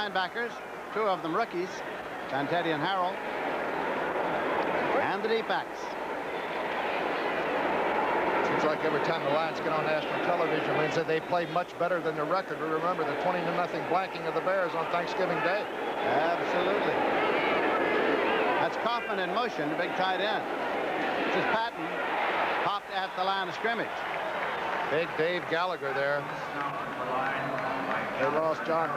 linebackers, 2 of them rookies, Santetti and Harrell, and the deep backs. Seems like every time the Lions get on national television, Lindsay, they play much better than their record. We remember the 20-0 blanking of the Bears on Thanksgiving Day. Absolutely. That's Kaufman in motion, the big tight end. This is Patton, popped at the line of scrimmage. Big Dave Gallagher there. They lost John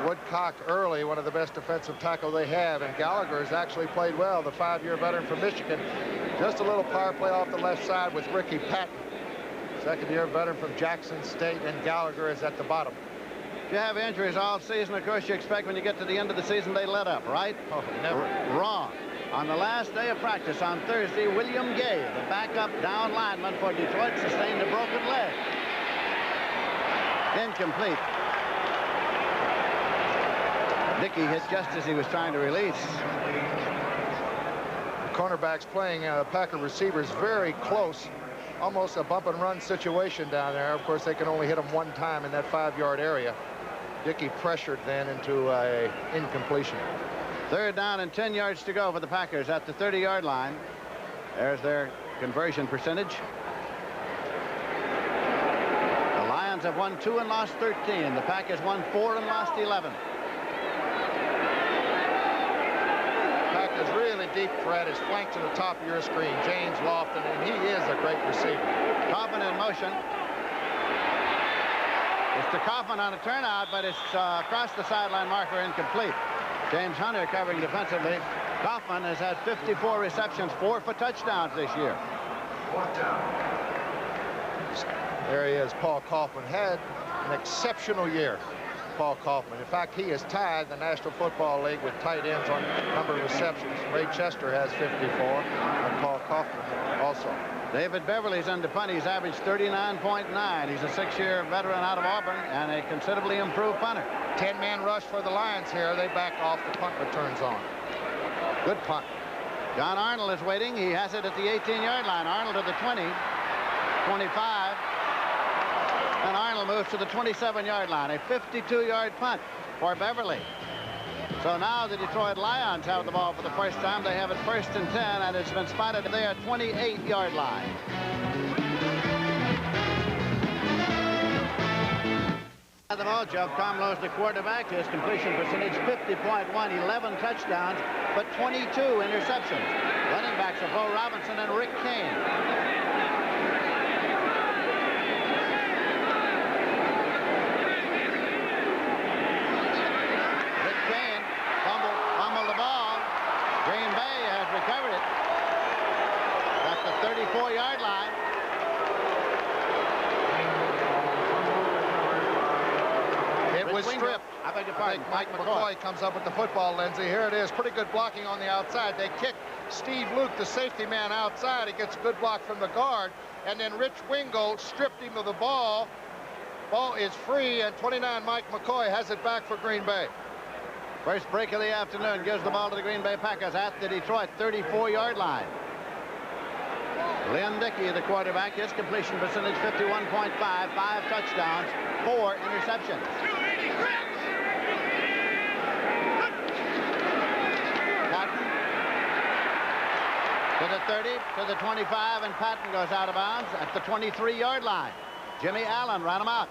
Woodcock early, one of the best defensive tackles they have, and Gallagher has actually played well, the 5-year veteran from Michigan. Just a little power play off the left side with Ricky Patton. Second-year veteran from Jackson State, and Gallagher is at the bottom. If you have injuries all season, of course, you expect when you get to the end of the season they let up, right? Oh, never. Wrong. On the last day of practice on Thursday, William Gay, the backup down lineman for Detroit, sustained a broken leg. Incomplete. Dickey hit just as he was trying to release. The cornerbacks playing Packer receivers very close. Almost a bump and run situation down there. Of course, they can only hit them one time in that 5-yard area. Dickey pressured then into a incompletion. 3rd down and 10 yards to go for the Packers at the 30-yard line. There's their conversion percentage. The Lions have won 2 and lost 13. The Packers won 4 and lost 11. Packers really deep threat is flanked to the top of your screen. James Lofton, and he is a great receiver. Kaufman in motion. It's to Kaufman on a turnout, but it's across the sideline marker, incomplete. James Hunter covering defensively. Kaufman has had 54 receptions, 4 for touchdowns this year. There he is. Paul Kaufman had an exceptional year. Paul Kaufman. In fact, he is tied the National Football League with tight ends on number of receptions. Ray Chester has 54, and Paul Kaufman also. David Beverly's under punt. He's averaged 39.9. He's a 6-year veteran out of Auburn and a considerably improved punter. 10-man rush for the Lions here. They back off the punt returns on. Good punt. John Arnold is waiting. He has it at the 18-yard line. Arnold to the 20, 25. And Arnold moves to the 27-yard line. A 52-yard punt for Beverly. So now the Detroit Lions have the ball for the first time. They have it 1st and 10, and it's been spotted there at 28-yard line. At the ball, Jeff Comlos, the quarterback, his completion percentage 50.1, 11 touchdowns, but 22 interceptions. Running backs are Bo Robinson and Rick Kane. Recovered it at the 34-yard line. It was stripped. I beg your pardon. Mike McCoy comes up with the football, Lindsay. Here it is. Pretty good blocking on the outside. They kick Steve Luke, the safety man, outside. He gets a good block from the guard. And then Rich Wingo stripped him of the ball. Ball is free, and 29 Mike McCoy has it back for Green Bay. First break of the afternoon gives the ball to the Green Bay Packers at the Detroit 34-yard line. Lynn Dickey, the quarterback, his completion percentage 51.5, 5 touchdowns, 4 interceptions. Patton to the 30, to the 25, and Patton goes out of bounds at the 23-yard line. Jimmy Allen ran him out.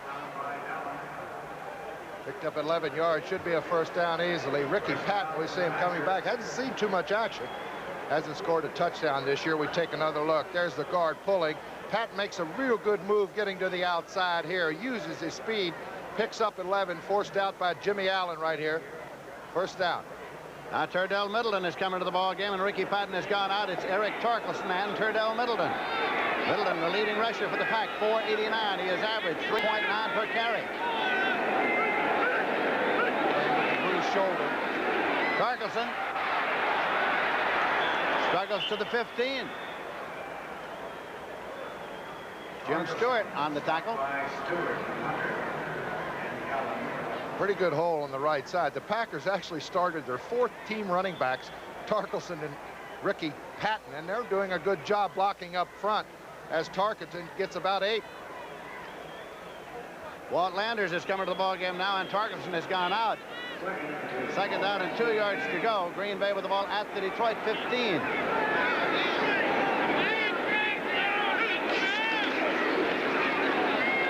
Picked up 11 yards, should be a 1st down easily. Ricky Patton, we see him coming back. Hasn't seen too much action. Hasn't scored a touchdown this year. We take another look. There's the guard pulling. Patton makes a real good move getting to the outside here. Uses his speed. Picks up 11, forced out by Jimmy Allen right here. 1st down. Now Turdell Middleton is coming to the ball game, and Ricky Patton has gone out. It's Eric Torkelson and Turdell Middleton. Middleton, the leading rusher for the Pack, 489. He has averaged 3.9 per carry. Shoulder. Torkelson struggles to the 15. Jim Stewart on the tackle. Pretty good hole on the right side. The Packers actually started their 4th team running backs, Torkelson and Ricky Patton, and they're doing a good job blocking up front as Torkelson gets about 8. Walt Landers is coming to the ball game now, and Torkelson has gone out. Second down and 2 yards to go. Green Bay with the ball at the Detroit 15.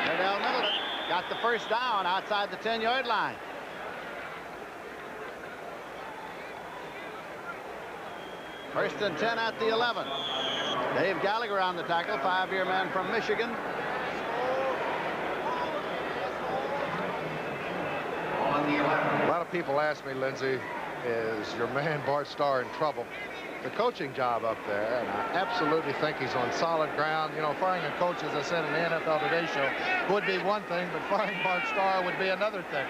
Liddell Middleton got the first down outside the 10-yard line. First and 10 at the 11. Dave Gallagher on the tackle, 5-year man from Michigan. A lot of people ask me, Lindsey, is your man Bart Starr in trouble? The coaching job up there, and I absolutely think he's on solid ground. You know, firing a coach, as I said in the NFL Today show, would be one thing, but firing Bart Starr would be another thing.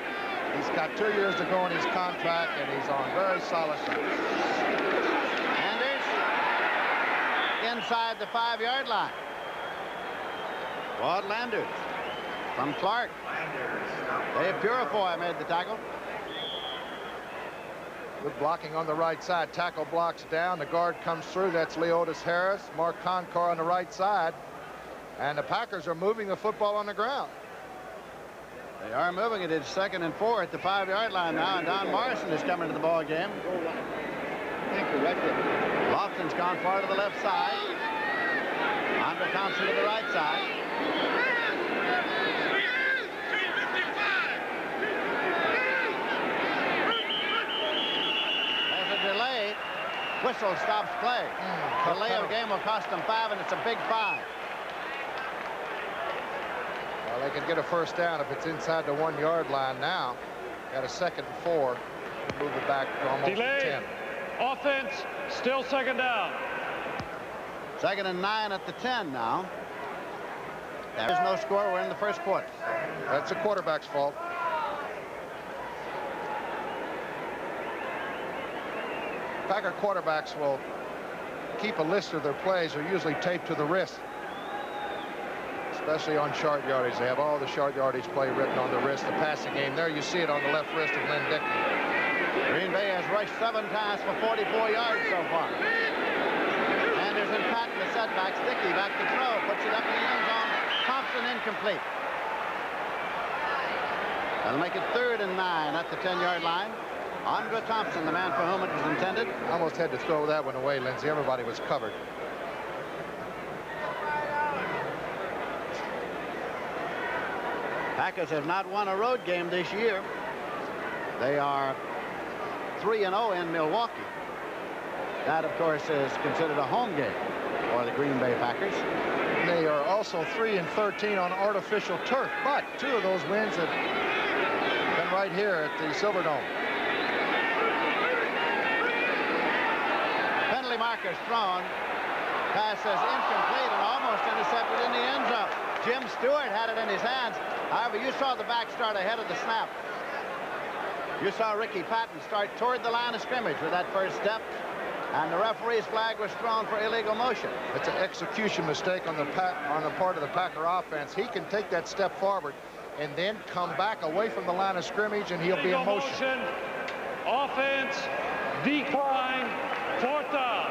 He's got 2 years to go in his contract, and he's on very solid ground. Inside the 5-yard line. Claude Landers from Clark. Dave Purifoy made the tackle. Good blocking on the right side. Tackle blocks down. The guard comes through. That's Leotis Harris. Mark Concar on the right side. And the Packers are moving the football on the ground. They are moving it. It's 2nd and 4 at the 5-yard line now. And Don Morrison is coming to the ball game. Lofton's gone far to the left side. Andre Thompson to the right side. There's a delay. Whistle stops play. Delay of the game will cost them 5, and it's a big 5. Well, they can get a first down if it's inside the 1-yard line now. Got a 2nd and 4. Move it back to almost 10. Offense, still 2nd down. 2nd and 9 at the 10 now. There is no score. We're in the first quarter. That's the quarterback's fault. Packer quarterbacks will keep a list of their plays. They're usually taped to the wrist, especially on short yardage. They have all the short yardage play written on the wrist. The passing game, there you see it on the left wrist of Lynn Dickey. Green Bay has rushed 7 times for 44 yards so far. Anderson Patton the setbacks. Dickey back to throw. Puts it up in the end zone. Thompson incomplete. That'll make it 3rd and 9 at the 10-yard line. Andre Thompson, the man for whom it was intended. Almost had to throw that one away, Lindsey. Everybody was covered. Packers have not won a road game this year. They are 3-0 in Milwaukee. That, of course, is considered a home game for the Green Bay Packers. They are also 3-13 on artificial turf, but 2 of those wins have been right here at the Silverdome. Penalty markers thrown. Pass is incomplete and almost intercepted in the end zone. Jim Stewart had it in his hands. However, you saw the back start ahead of the snap. You saw Ricky Patton start toward the line of scrimmage with that first step, and the referee's flag was thrown for illegal motion. It's an execution mistake on the part of the Packer offense. He can take that step forward and then come back away from the line of scrimmage, and he'll be in motion. Offense, decline, 4th down.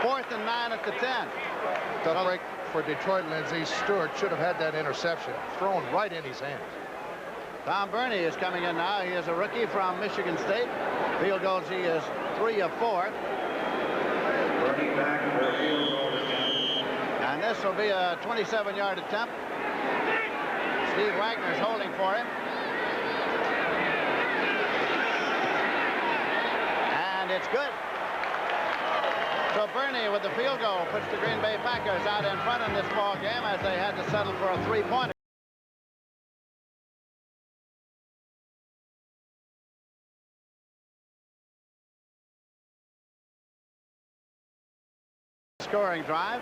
4th and 9 at the 10. The break for Detroit, Lindsey. Stewart should have had that interception thrown right in his hands. Tom Burney is coming in now. He is a rookie from Michigan State. Field goals, he is 3 of 4. And this will be a 27-yard attempt. Steve Wagner's holding for him. And it's good. So Burney with the field goal puts the Green Bay Packers out in front in this ball game as they had to settle for a 3-pointer. Scoring drive.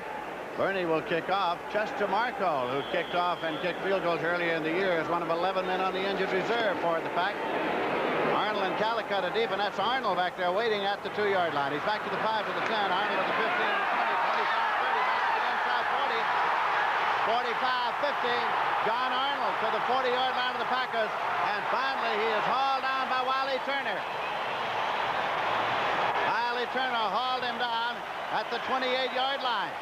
Burney will kick off. Chester Marco, who kicked off and kicked field goals earlier in the year, is one of 11 men on the injured reserve for the Pack. Arnold and Calicut are deep, and that's Arnold back there waiting at the 2-yard line. He's back to the 5 to the 10. Arnold at the 15, 20, 25, 30, back to the inside 40, 45, 50. John Arnold to the 40-yard line of the Packers, and finally he is hauled down by Wiley Turner. Wiley Turner hauled him down at the 28-yard line.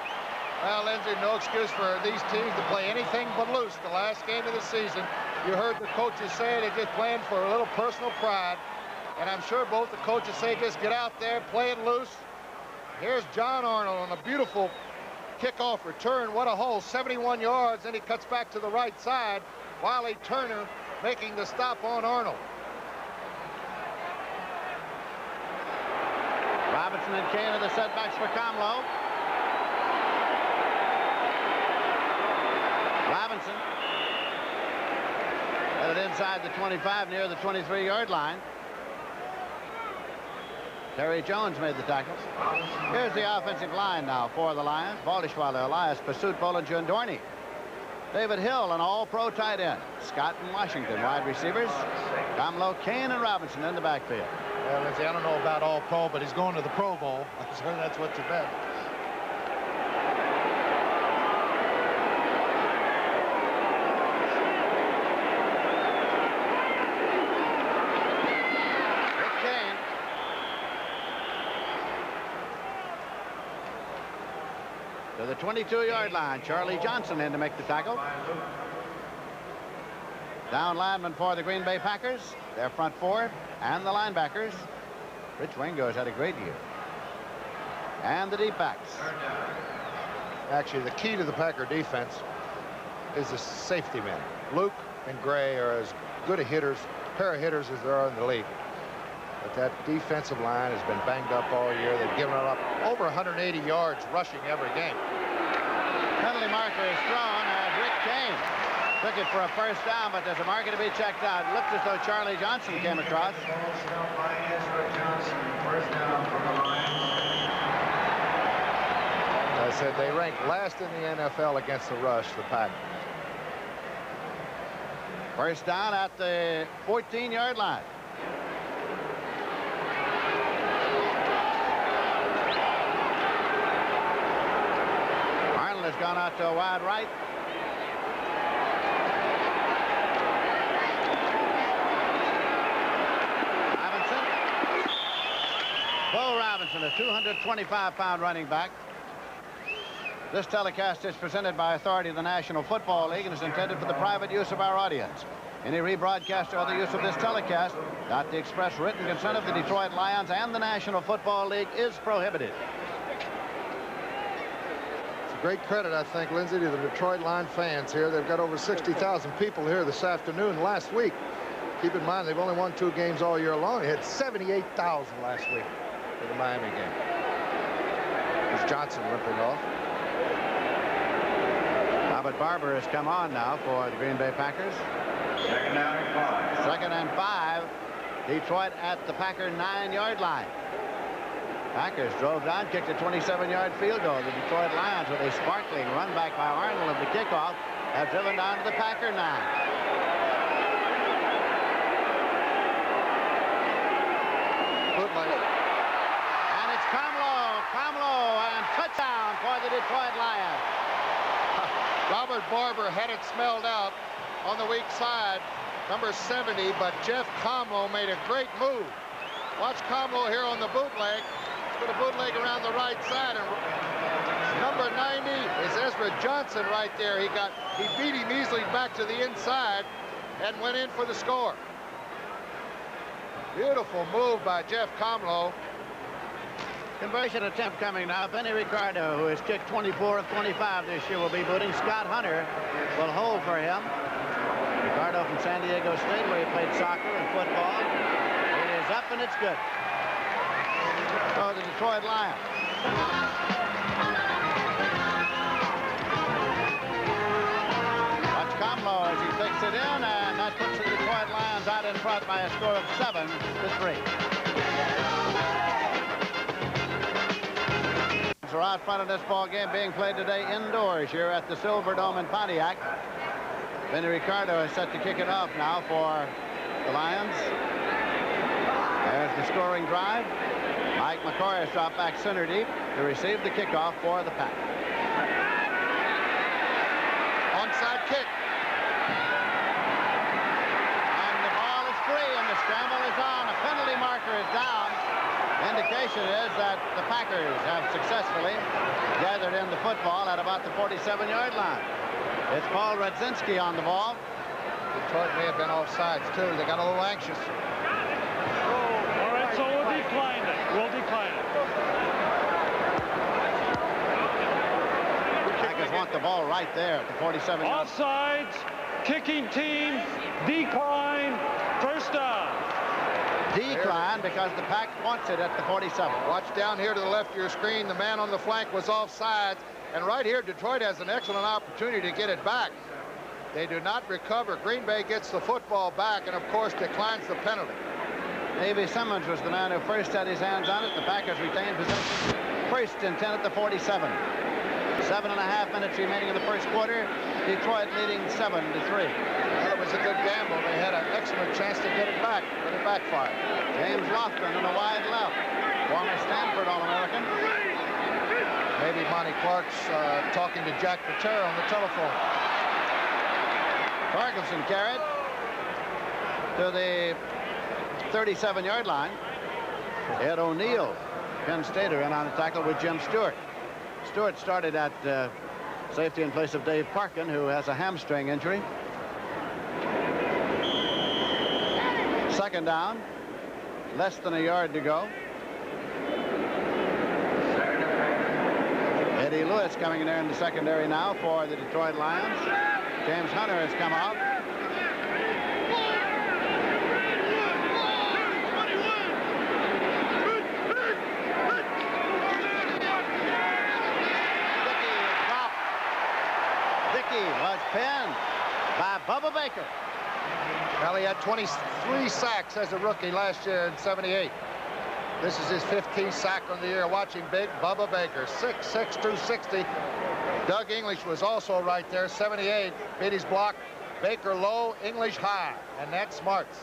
Well, Lindsey, no excuse for these teams to play anything but loose the last game of the season. You heard the coaches say they're just playing for a little personal pride. And I'm sure both the coaches say just get out there, play it loose. Here's John Arnold on a beautiful kickoff return. What a hole, 71 yards. Then he cuts back to the right side. Wiley Turner making the stop on Arnold. Robinson and Kane are the setbacks for Comlo. Robinson had it inside the 25 near the 23-yard line. Terry Jones made the tackle. Here's the offensive line now for the Lions. Baldischweiler, Elias, Pursuit, Bollinger, and Dorney. David Hill, an all-pro tight end. Scott and Washington, wide receivers. Comlo, Kane, and Robinson in the backfield. Well, Lindsay, I don't know about all-pro, but he's going to the Pro Bowl. So that's what you bet. Rick Kane. To the 22-yard line. Charlie Johnson in to make the tackle. Down lineman for the Green Bay Packers. Their front four and the linebackers. Rich Wingo's had a great year. And the deep backs. Actually, the key to the Packer defense is the safety men. Luke and Gray are as good a pair of hitters as there are in the league. But that defensive line has been banged up all year. They've given up over 180 yards rushing every game. Penalty marker is thrown as Rick Kane took it for a first down, but there's a marker to be checked out. It looked as though Charlie Johnson came across. I said they rank last in the NFL against the rush, the Packers. First down at the 14-yard line. Arnold has gone out to a wide right. Bo Robinson, a 225-pound running back. This telecast is presented by authority of the National Football League and is intended for the private use of our audience. Any rebroadcast or other use of this telecast, without the express written consent of the Detroit Lions and the National Football League, is prohibited. It's a great credit, I think, Lindsay, to the Detroit Lion fans here. They've got over 60,000 people here this afternoon. Last week, keep in mind, they've only won 2 games all year long. They had 78,000 last week for the Miami game. Here's Johnson limping off. Robert Barber has come on now for the Green Bay Packers. Second and 5. Detroit at the Packer 9-yard line. Packers drove down, kicked a 27-yard field goal. The Detroit Lions, with a sparkling run back by Arnold of the kickoff, have driven down to the Packer 9. And it's Comlo, and touchdown for the Detroit Lions. Robert Barber had it smelled out on the weak side, number 70, but Jeff Comlo made a great move. Watch Comlo here on the bootleg. He's going to bootleg around the right side, and number 90 is Ezra Johnson right there. He beat him easily back to the inside and went in for the score. Beautiful move by Jeff Comlo. Conversion attempt coming now. Benny Ricardo, who has kicked 24 of 25 this year, will be booting. Scott Hunter will hold for him. Ricardo from San Diego State, where he played soccer and football. It is up and it's good. So the Detroit Lions. Watch Comlo as he takes it in, and that puts the Detroit Lions out in front by a score of 7-3. Are out front of this ball game being played today indoors here at the Silverdome in Pontiac. Benny Ricardo is set to kick it off now for the Lions. There's the scoring drive. Mike McCoy has dropped back center deep to receive the kickoff for the Pack. Onside kick. And the ball is free and the scramble is on. A penalty marker is down. Indication is that the Packers have successfully gathered in the football at about the 47-yard line. It's Paul Radzinski on the ball. Detroit may have been offsides, too. They got a little anxious. declined it. Will decline it. Packers want the ball right there at the 47 yard. Offsides. Kicking team. Decline. First down. Decline because the Pack wants it at the 47. Watch down here to the left of your screen. The man on the flank was offsides. And right here, Detroit has an excellent opportunity to get it back. They do not recover. Green Bay gets the football back and, of course, declines the penalty. Davy Simmons was the man who first had his hands on it. The Packers retained possession. First and 10 at the 47. 7.5 minutes remaining in the first quarter. Detroit leading 7-3. Well, it was a good gamble. They had an excellent chance to get it back, but it backfired. James Lofton on a wide left. Former Stanford All-American. Maybe Monty Clark's talking to Jack Patera on the telephone. Torkelson carried to the 37-yard line. Ed O'Neill, Penn Stater, in on the tackle with Jim Stewart. Stewart started at safety in place of Dave Parkin, who has a hamstring injury. Second down, less than a yard to go. Eddie Lewis coming in there in the secondary now for the Detroit Lions. James Hunter has come out. Dickey was pinned by Bubba Baker. Well, he had 23 sacks as a rookie last year in '78. This is his 15th sack on the year. Watching big Bubba Baker, 6'6", 260. Doug English was also right there, 78. Beat his block. Baker low, English high, and that smarts.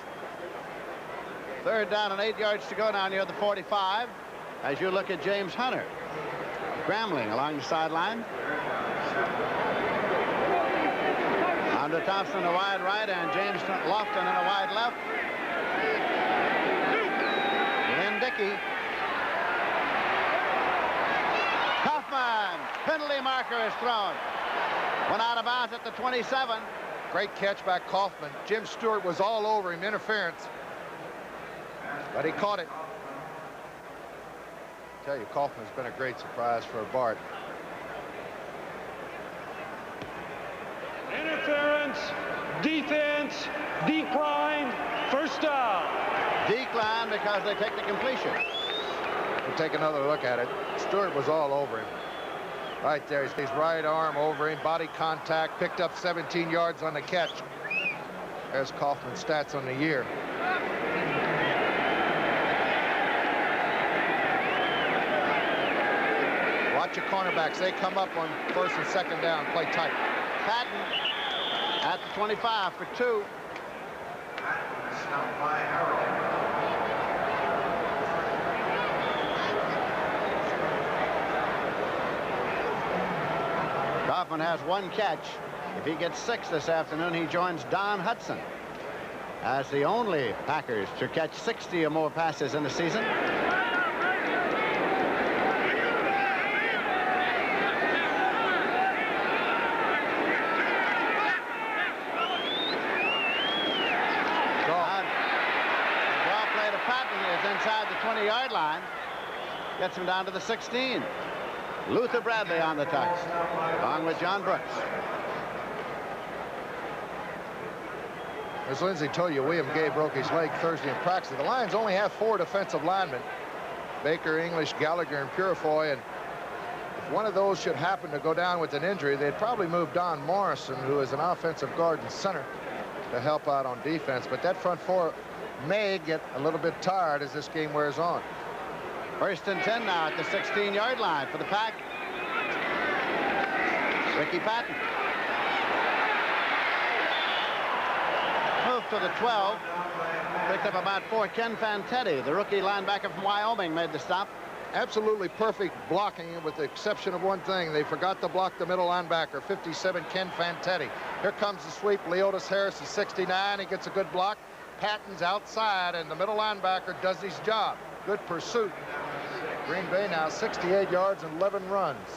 Third down and 8 yards to go now near the 45. As you look at James Hunter, scrambling along the sideline. Andre Thompson in a wide right and James Lofton in a wide left. Lynn Dickey. Kaufman, penalty marker is thrown. Went out of bounds at the 27. Great catch by Kaufman. Jim Stewart was all over him, interference. But he caught it. I tell you, Kaufman's been a great surprise for Bart. Interference, defense, decline, first down. Decline because they take the completion. We'll take another look at it. Stewart was all over him. Right there, his right arm over him, body contact, picked up 17 yards on the catch. There's Kaufman's stats on the year. Watch your cornerbacks. They come up on first and second down, play tight. Patton at the 25 for 2. Kaufman has 1 catch. If he gets 6 this afternoon, he joins Don Hudson as the only Packers to catch 60 or more passes in the season. Inside the 20-yard line, gets him down to the 16. Luther Bradley on the tackle, along with John Brooks. As Lindsay told you, William Gay broke his leg Thursday in practice. The Lions only have 4 defensive linemen: Baker, English, Gallagher, and Purifoy. And if one of those should happen to go down with an injury, they'd probably move Don Morrison, who is an offensive guard and center, to help out on defense. But that front 4 may get a little bit tired as this game wears on. First and 10 now at the 16-yard line for the Pack. Ricky Patton. Moved to the 12. Picked up about 4. Ken Fantetti, the rookie linebacker from Wyoming, made the stop. Absolutely perfect blocking, with the exception of one thing. They forgot to block the middle linebacker, 57, Ken Fantetti. Here comes the sweep. Leotis Harris is 69. He gets a good block. Patton's outside, and the middle linebacker does his job. Good pursuit. Green Bay now 68 yards and 11 runs.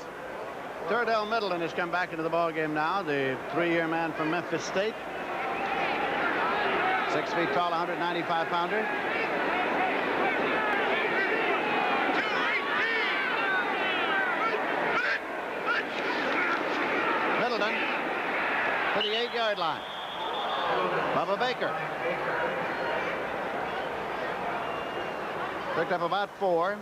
Turdell Middleton has come back into the ball game now, the 3-year man from Memphis State. 6 feet tall, 195-pounder. 3-yard line. Bubba Baker. Picked up about 4.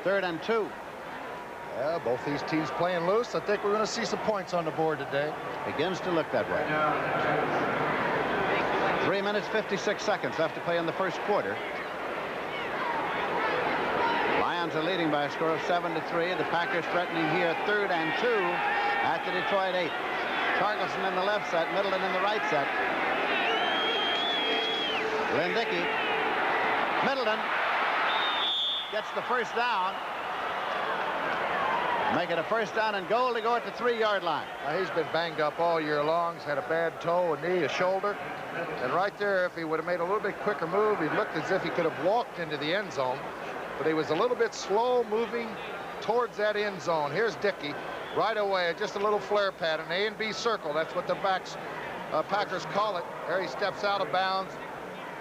3rd and 2. Yeah, both these teams playing loose. I think we're going to see some points on the board today. Begins to look that way. 3 minutes, 56 seconds left to play in the first quarter. Lions are leading by a score of 7-3. The Packers threatening here 3rd and 2 at the Detroit 8. Torkelson in the left set, Middleton in the right set. Lynn Dickey. Middleton gets the first down. Make it a first down and goal to go at the 3-yard line. He's been banged up all year long. He's had a bad toe, a knee, a shoulder. And right there, if he would have made a little bit quicker move, he looked as if he could have walked into the end zone. But he was a little bit slow moving towards that end zone. Here's Dickey right away, just a little flare pattern, A and B circle. That's what the Packers call it. There he steps out of bounds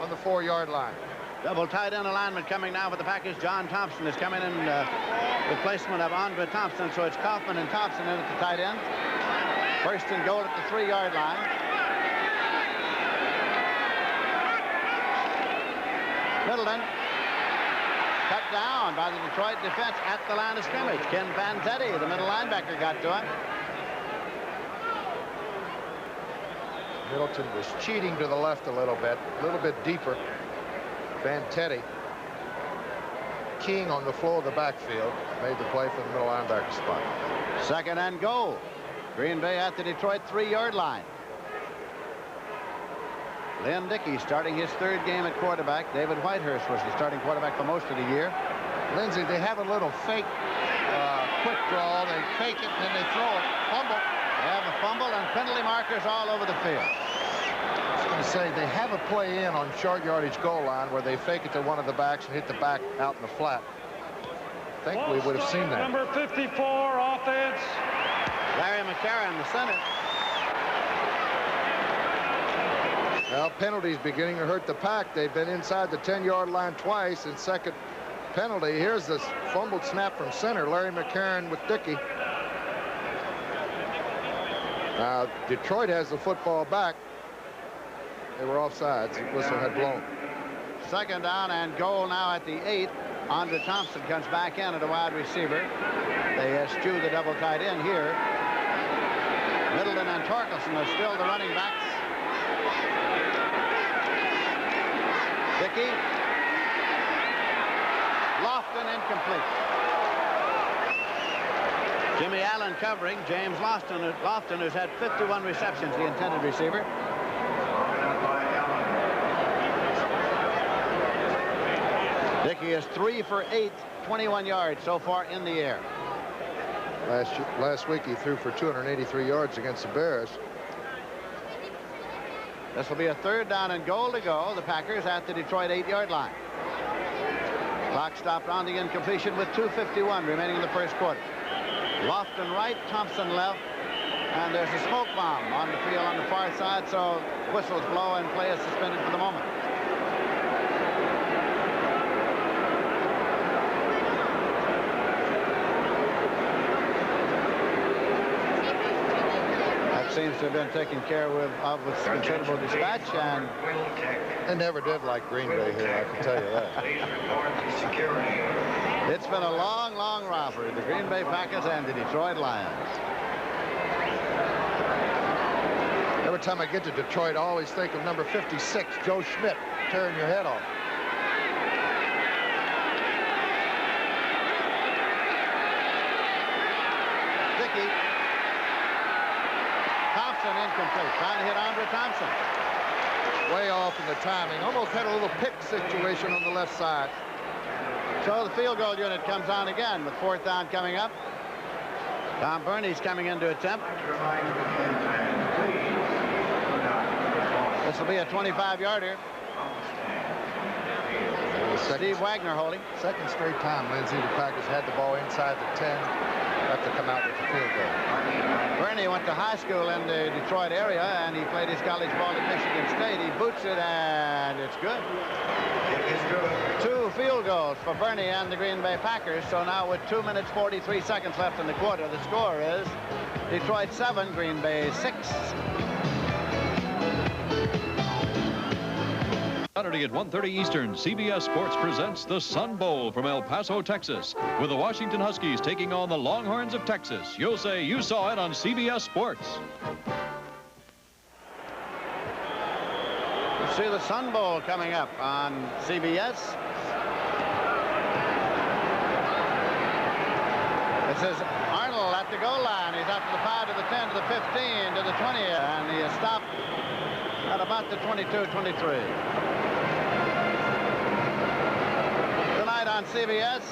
on the 4-yard line. Double tight end alignment coming now for the Packers. John Thompson is coming in replacement of Andre Thompson. So it's Kaufman and Thompson in at the tight end. First and goal at the 3-yard line. Middleton cut down by the Detroit defense at the line of scrimmage. Ken Vanzetti, the middle linebacker, got to him. Middleton was cheating to the left a little bit deeper. Vanzetti, King on the floor of the backfield, made the play for the middle linebacker spot. Second and goal. Green Bay at the Detroit 3-yard line. Lynn Dickey starting his 3rd game at quarterback. David Whitehurst was the starting quarterback for most of the year. Lindsey, they have a little fake quick draw. They fake it and then they throw it. Fumble. They have a fumble and penalty markers all over the field. I was going to say they have a play in on short yardage goal line where they fake it to one of the backs and hit the back out in the flat. I think we would have seen that. Number 54, offense. Larry McCarron, the center. Well, penalties beginning to hurt the Pack. They've been inside the 10-yard line twice. And second penalty. Here's this fumbled snap from center. Larry McCarron with Dickey. Now, Detroit has the football back. They were offsides. The whistle had blown. Second down and goal now at the 8. Andre Thompson comes back in at a wide receiver. They eschew the double tight end here. Middleton and Torkelson are still the running backs. Dickey. Lofton incomplete. Jimmy Allen covering. James Lofton, who's had 51 receptions, the intended receiver. Dickey is 3 for 8, 21 yards so far in the air. Last week he threw for 283 yards against the Bears. This will be a 3rd down and goal to go. The Packers at the Detroit 8-yard line. Clock stopped on the incompletion with 2:51 remaining in the first quarter. Lofton right, Thompson left, and there's a smoke bomb on the field on the far side, so whistles blow and play is suspended for the moment. Seems to have been taken care of with considerable dispatch, and they never did like Green Bay here, I can tell you that. It's been a long, long rivalry, the Green Bay Packers and the Detroit Lions. Every time I get to Detroit, I always think of number 56, Joe Schmidt, tearing your head off. Dickey. Thompson incomplete. Trying to hit Andre Thompson. Way off in the timing. Almost had a little pick situation on the left side. So the field goal unit comes on again with 4th down coming up. Tom Burney's coming in to attempt. This will be a 25-yarder. Steve Wagner holding. Second straight time, Lindsey, the Packers had the ball inside the 10. Have to come out with the field goal. Burney went to high school in the Detroit area, and he played his college ball at Michigan State. He boots it, and it's good. 2 field goals for Bernie and the Green Bay Packers. So now with 2 minutes 43 seconds left in the quarter, the score is Detroit 7, Green Bay 6. Saturday at 1:30 Eastern, CBS Sports presents the Sun Bowl from El Paso, Texas, with the Washington Huskies taking on the Longhorns of Texas. You'll say you saw it on CBS Sports. See the Sun Bowl coming up on CBS. This is Arnold at the goal line. He's out to the 5, to the 10, to the 15, to the 20, and he is stopped at about the 22-23. Tonight on CBS,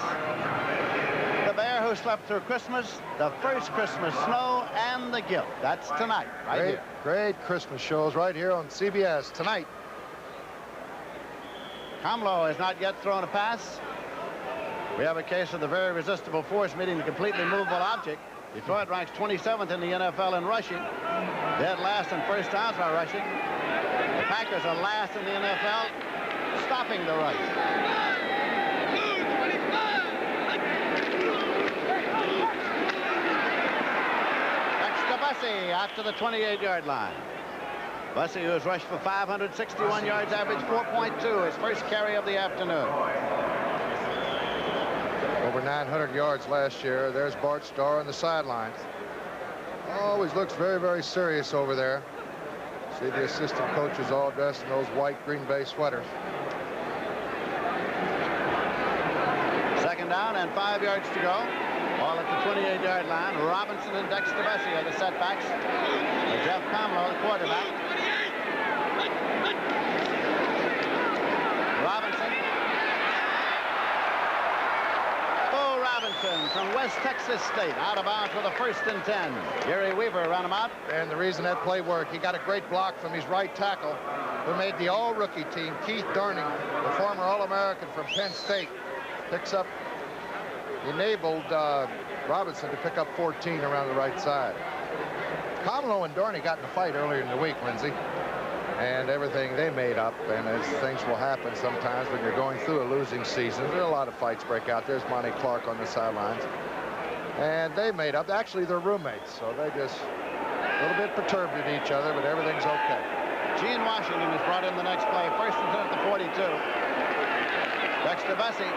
the bear who slept through Christmas, the first Christmas snow, and the guilt. That's tonight, right here. Great Christmas shows right here on CBS tonight. Comlo has not yet thrown a pass. We have a case of the very resistible force meeting the completely movable object. Detroit ranks 27th in the NFL in rushing. Dead last in first downs by rushing. The Packers are last in the NFL stopping the rush. Next to Bussey out to the 28-yard line. Bussey, who has rushed for 561 yards, average 4.2, his first carry of the afternoon. Over 900 yards last year. There's Bart Starr on the sidelines. Always looks very, very serious over there. See the assistant coaches all dressed in those white Green Bay sweaters. Second down and 5 yards to go. Ball at the 28-yard line. Robinson and Dexter Bussey are the setbacks. Jeff Comlo, the quarterback. Robinson. Bo Robinson from West Texas State, out of bounds for the 1st and 10. Gary Weaver ran him out. And the reason that play worked, he got a great block from his right tackle, who made the all-rookie team, Keith Durning, the former All-American from Penn State, picks up, enabled Robinson to pick up 14 around the right side. Comlo and Dorney got in a fight earlier in the week, Lindsey, and everything they made up, and as things will happen sometimes when you're going through a losing season, there are a lot of fights break out. There's Monty Clark on the sidelines, and they made up. Actually, they're roommates, so they just a little bit perturbed at each other, but everything's okay. Gene Washington is brought in the next play. 1st and 10 at the 42. Dexter Bussey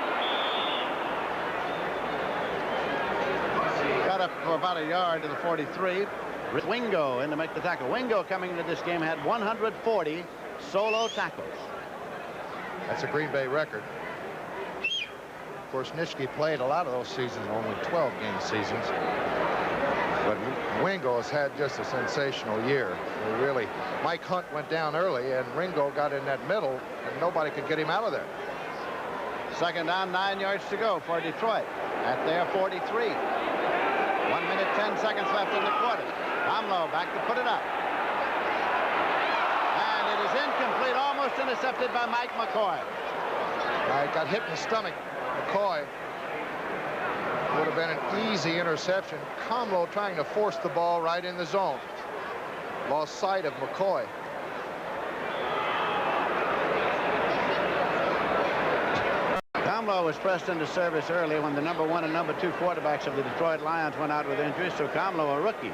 got up for about a yard to the 43. Wingo in to make the tackle. Wingo coming into this game had 140 solo tackles. That's a Green Bay record. Of course, Nitschke played a lot of those seasons, only 12-game seasons. But Wingo has had just a sensational year. Really, Mike Hunt went down early, and Ringo got in that middle, and nobody could get him out of there. Second down, 9 yards to go for Detroit at their 43. 1 minute, 10 seconds left in the quarter. Comlo back to put it up. And it is incomplete, almost intercepted by Mike McCoy. Got hit in the stomach. McCoy. Would have been an easy interception. Comlo trying to force the ball right in the zone. Lost sight of McCoy. Comlo was pressed into service early when the number 1 and number 2 quarterbacks of the Detroit Lions went out with injuries. So Comlo, a rookie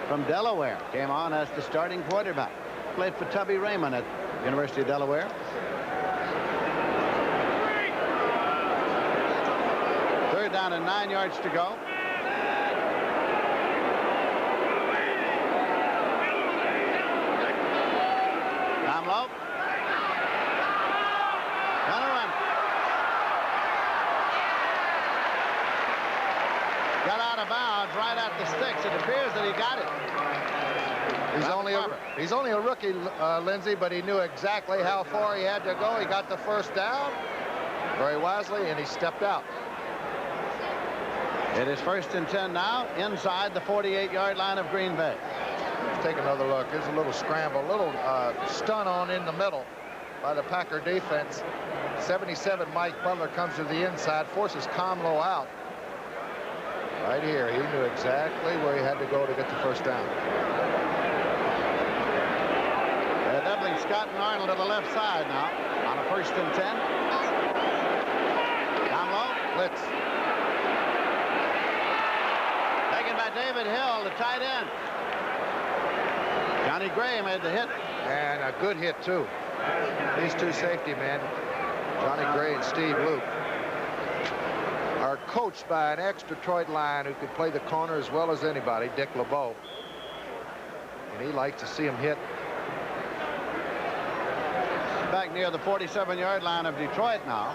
from Delaware, came on as the starting quarterback. Played for Tubby Raymond at University of Delaware. Third down and 9 yards to go. Comlo. Gonna run. Got out of bounds right at the sticks. It appears that he got it. He's only a rookie, Lindsey, but he knew exactly how far he had to go. He got the first down very wisely, and he stepped out. It is 1st and 10 now inside the 48-yard line of Green Bay. Let's take another look. Here's a little scramble, a little stun on in the middle by the Packer defense. 77 Mike Butler comes to the inside, forces Comlo out. Right here, he knew exactly where he had to go to get the first down. They're doubling Scott and Arnold to the left side now on a 1st and 10. tight end. Johnny Gray made the hit. And a good hit, too. These two safety men, Johnny Gray and Steve Luke, are coached by an ex-Detroit Lion who could play the corner as well as anybody, Dick LeBeau. And he likes to see him hit. Back near the 47-yard line of Detroit now.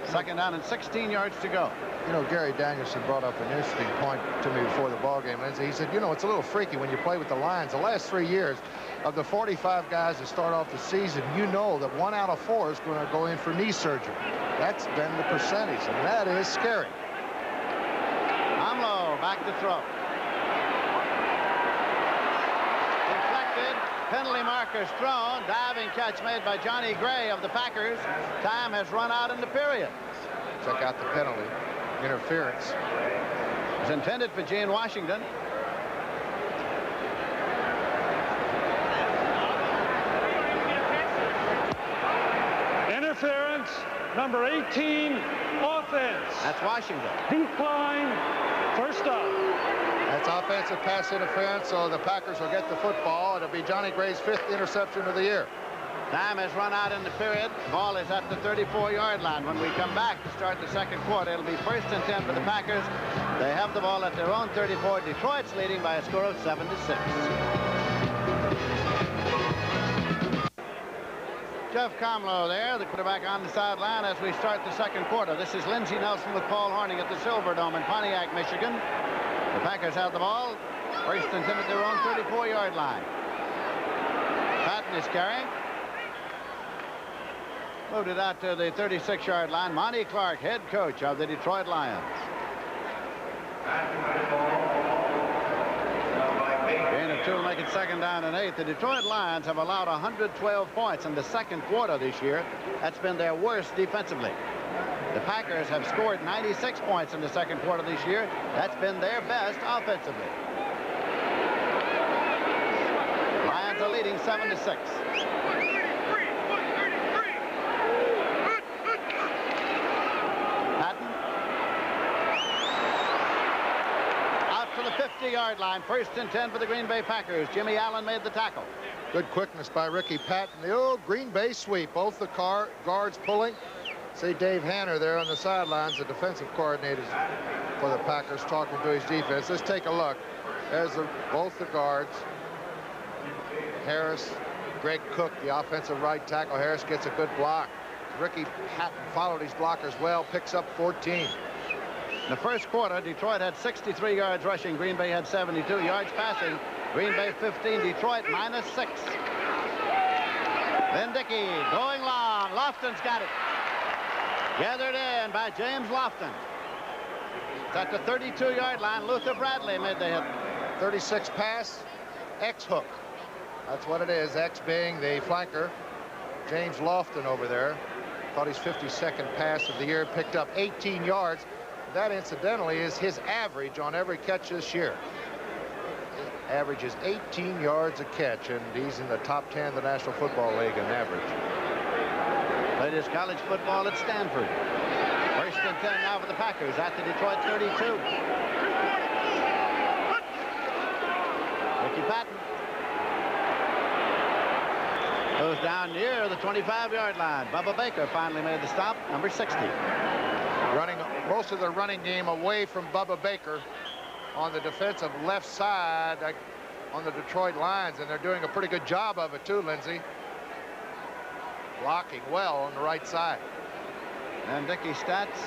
Second down and 16 yards to go. You know, Gary Danielson brought up an interesting point to me before the ball game, Lindsey. He said, you know, it's a little freaky when you play with the Lions. The last 3 years, of the 45 guys that start off the season, you know that 1 out of 4 is going to go in for knee surgery. That's been the percentage, and that is scary. Amlo back to throw. Deflected. Penalty markers thrown. Diving catch made by Johnny Gray of the Packers. Time has run out in the period. Check out the penalty. Interference. It was intended for Gene Washington. Interference, number 18, offense. That's Washington. Decline, first down. That's offensive pass interference, so the Packers will get the football. It'll be Johnny Gray's 5th interception of the year. Time has run out in the period. Ball is at the 34-yard line. When we come back to start the second quarter, it'll be 1st and 10 for the Packers. They have the ball at their own 34. Detroit's leading by a score of 7-6. Jeff Comlow there, the quarterback on the sideline as we start the second quarter. This is Lindsey Nelson with Paul Hornung at the Silverdome in Pontiac, Michigan. The Packers have the ball. 1st and 10 at their own 34-yard line. Patton is carrying. Moved it out to the 36-yard line. Monty Clark, head coach of the Detroit Lions. Gain of 2 will make it 2nd down and 8. The Detroit Lions have allowed 112 points in the second quarter this year. That's been their worst defensively. The Packers have scored 96 points in the second quarter this year. That's been their best offensively. Lions are leading 7-6. To the 50-yard line. 1st and 10 for the Green Bay Packers. Jimmy Allen made the tackle. Good quickness by Ricky Patton. The old Green Bay sweep. Both the guards pulling. See Dave Hanner there on the sidelines, the defensive coordinator for the Packers, talking to his defense. Let's take a look. There's both the guards. Harris, Greg Cook, the offensive right tackle. Harris gets a good block. Ricky Patton followed his blockers well, picks up 14. In the first quarter, Detroit had 63 yards rushing. Green Bay had 72 yards passing. Green Bay 15, Detroit -6. Then Dickey going long. Lofton's got it. Gathered in by James Lofton. It's at the 32-yard line. Luther Bradley made the hit. 36 pass, X hook. That's what it is. X being the flanker. James Lofton over there. Caught his 52nd pass of the year. Picked up 18 yards. That, incidentally, is his average on every catch this year. His average is 18 yards a catch, and he's in the top 10 of the National Football League in average. Played his college football at Stanford. 1st and 10 now for the Packers at the Detroit 32. Ricky Patton goes down near the 25-yard line. Bubba Baker finally made the stop, number 60. Running most of the running game away from Bubba Baker on the defensive left side on the Detroit Lions, and they're doing a pretty good job of it too, Lindsey. Blocking well on the right side. And Dickey stats.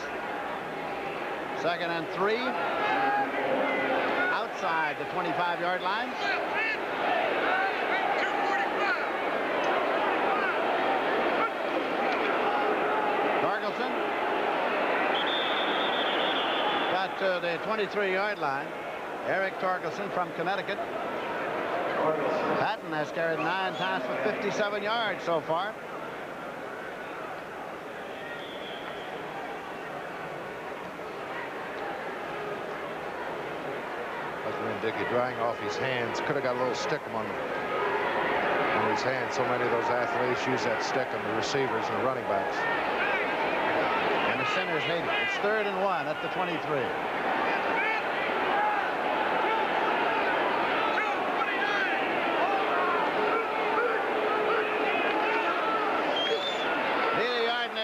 2nd and 3. Outside the 25-yard line. Torkelson got to the 23-yard line. Eric Torkelson from Connecticut. Patton has carried 9 times for 57 yards so far. Dickey drying off his hands. Could have got a little stickum on his hands. So many of those athletes use that stickum, the receivers and the running backs. And the centers hate it. It's 3rd and 1 at the 23.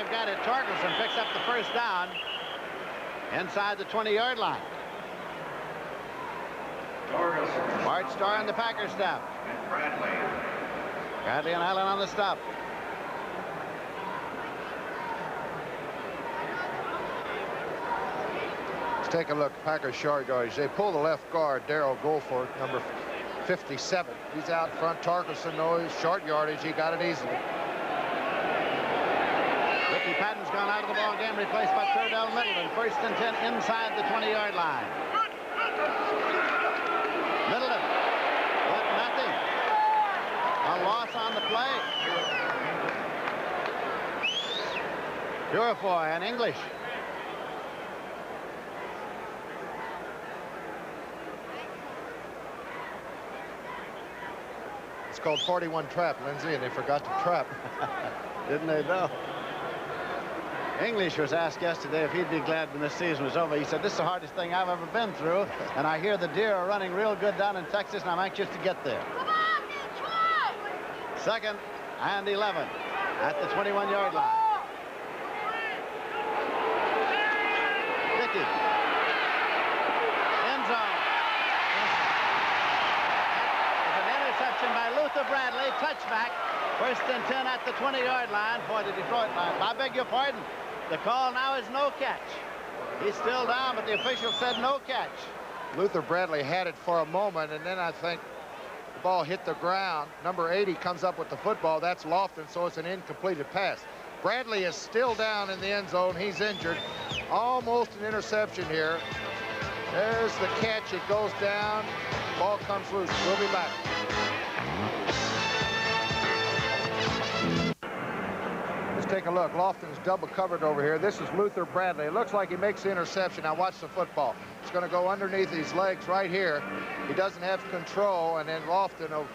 they've got it. Torkelson picks up the first down inside the 20-yard line. Bart Starr on the Packers staff. Bradley and Allen on the stop. Let's take a look. Packers short yardage. They pull the left guard, Darrell Goldford, number 57. He's out front. Torkelson knows short yardage. He got it easily. Ricky Patton's gone out of the ball game, replaced by Turdell Middleton. 1st and 10 inside the 20-yard line. Middleton with nothing. A loss on the play. Purifoy and English. It's called 41 trap, Lindsay, and they forgot to trap. Didn't they, though? English was asked yesterday if he'd be glad when this season was over. He said, this is the hardest thing I've ever been through, and I hear the Deer are running real good down in Texas, and I'm anxious to get there. 2nd and 11 at the 21-yard line. Dickey. End zone. It's an interception by Luther Bradley. Touchback. 1st and 10 at the 20-yard line for the Detroit Lions. I beg your pardon. The call now is no catch. He's still down, but the official said no catch. Luther Bradley had it for a moment, and then I think the ball hit the ground. Number 80 comes up with the football. That's Lofton, so it's an incompleted pass. Bradley is still down in the end zone. He's injured. Almost an interception here. There's the catch. It goes down. Ball comes loose. We'll be back. Take a look. Lofton's double covered over here. This is Luther Bradley. It looks like he makes the interception. Now watch the football. It's going to go underneath his legs right here. He doesn't have control, and then Lofton will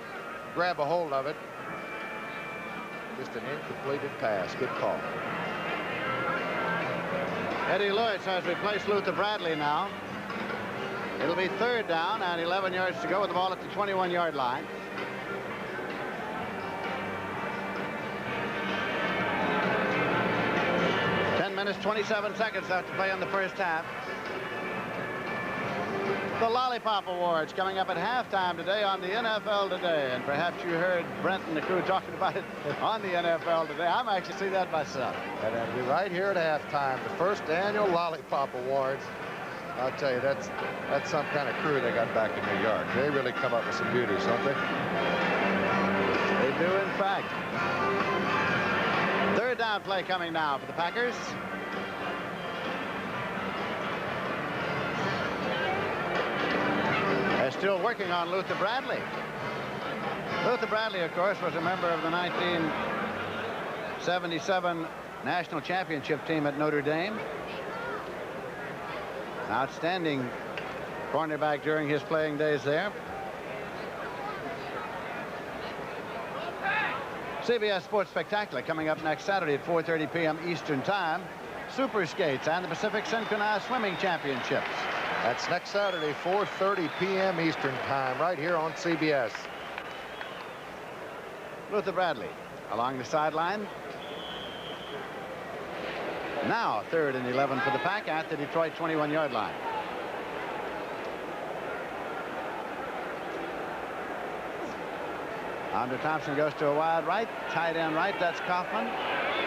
grab a hold of it. Just an incompleted pass. Good call. Eddie Lewis has replaced Luther Bradley now. It'll be 3rd down and 11 yards to go with the ball at the 21-yard line. Minutes, 27 seconds left to play in the first half. The Lollipop Awards coming up at halftime today on the NFL Today. And perhaps you heard Brent and the crew talking about it on the NFL Today. I'm actually seeing that myself. And that'll be right here at halftime. The 1st annual Lollipop Awards. I'll tell you, that's some kind of crew they got back in New York. They really come up with some beauties, don't they? They do, in fact. 3rd down play coming now for the Packers. They're still working on Luther Bradley. Luther Bradley, of course, was a member of the 1977 National Championship team at Notre Dame. An outstanding cornerback during his playing days there. CBS Sports Spectacular coming up next Saturday at 4:30 p.m. Eastern Time. Super Skates and the Pacific Synchronized Swimming Championships. That's next Saturday, 4:30 p.m. Eastern Time, right here on CBS. Luther Bradley along the sideline. Now 3rd and 11 for the Pack at the Detroit 21-yard line. Andre Thompson goes to a wide right. Tight end right. That's Kaufman.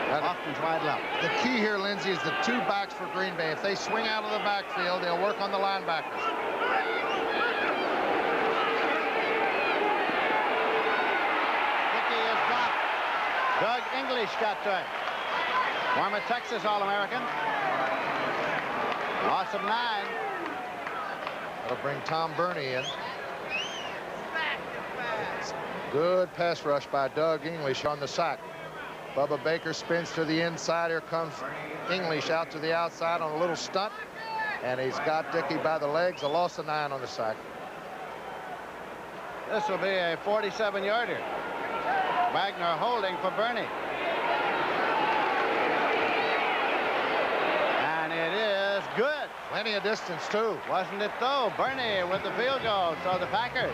Lofton's wide left. The key here, Lindsay, is the 2 backs for Green Bay. If they swing out of the backfield, they'll work on the linebackers. Dickey is dropped. Doug English got to it. Former Texas All-American. Loss of 9. That'll bring Tom Burney in. Good pass rush by Doug English on the sack. Bubba Baker spins to the inside. Here comes English out to the outside on a little stunt. And he's got Dickey by the legs. A loss of 9 on the sack. This will be a 47-yarder. Wagner holding for Burney. And it is good. Plenty of distance, too. Wasn't it, though? Bernie with the field goal. So the Packers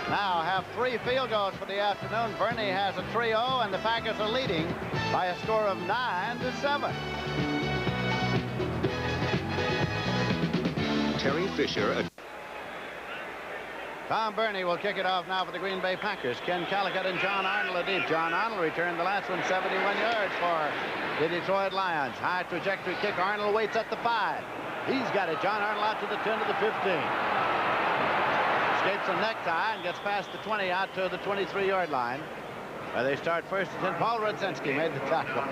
now have 3 field goals for the afternoon. Bernie has a 3-0, and the Packers are leading by a score of 9-7. Terry Fisher. Tom Bernie will kick it off now for the Green Bay Packers. Ken Calicut and John Arnold are deep. John Arnold returned the last one, 71 yards for the Detroit Lions. High trajectory kick. Arnold waits at the 5. He's got it. John Arnold out to the 10 to the 15. Escapes a necktie and gets past the 20 out to the 23-yard line. Where they start first and 10. Paul Rudzinski made the tackle.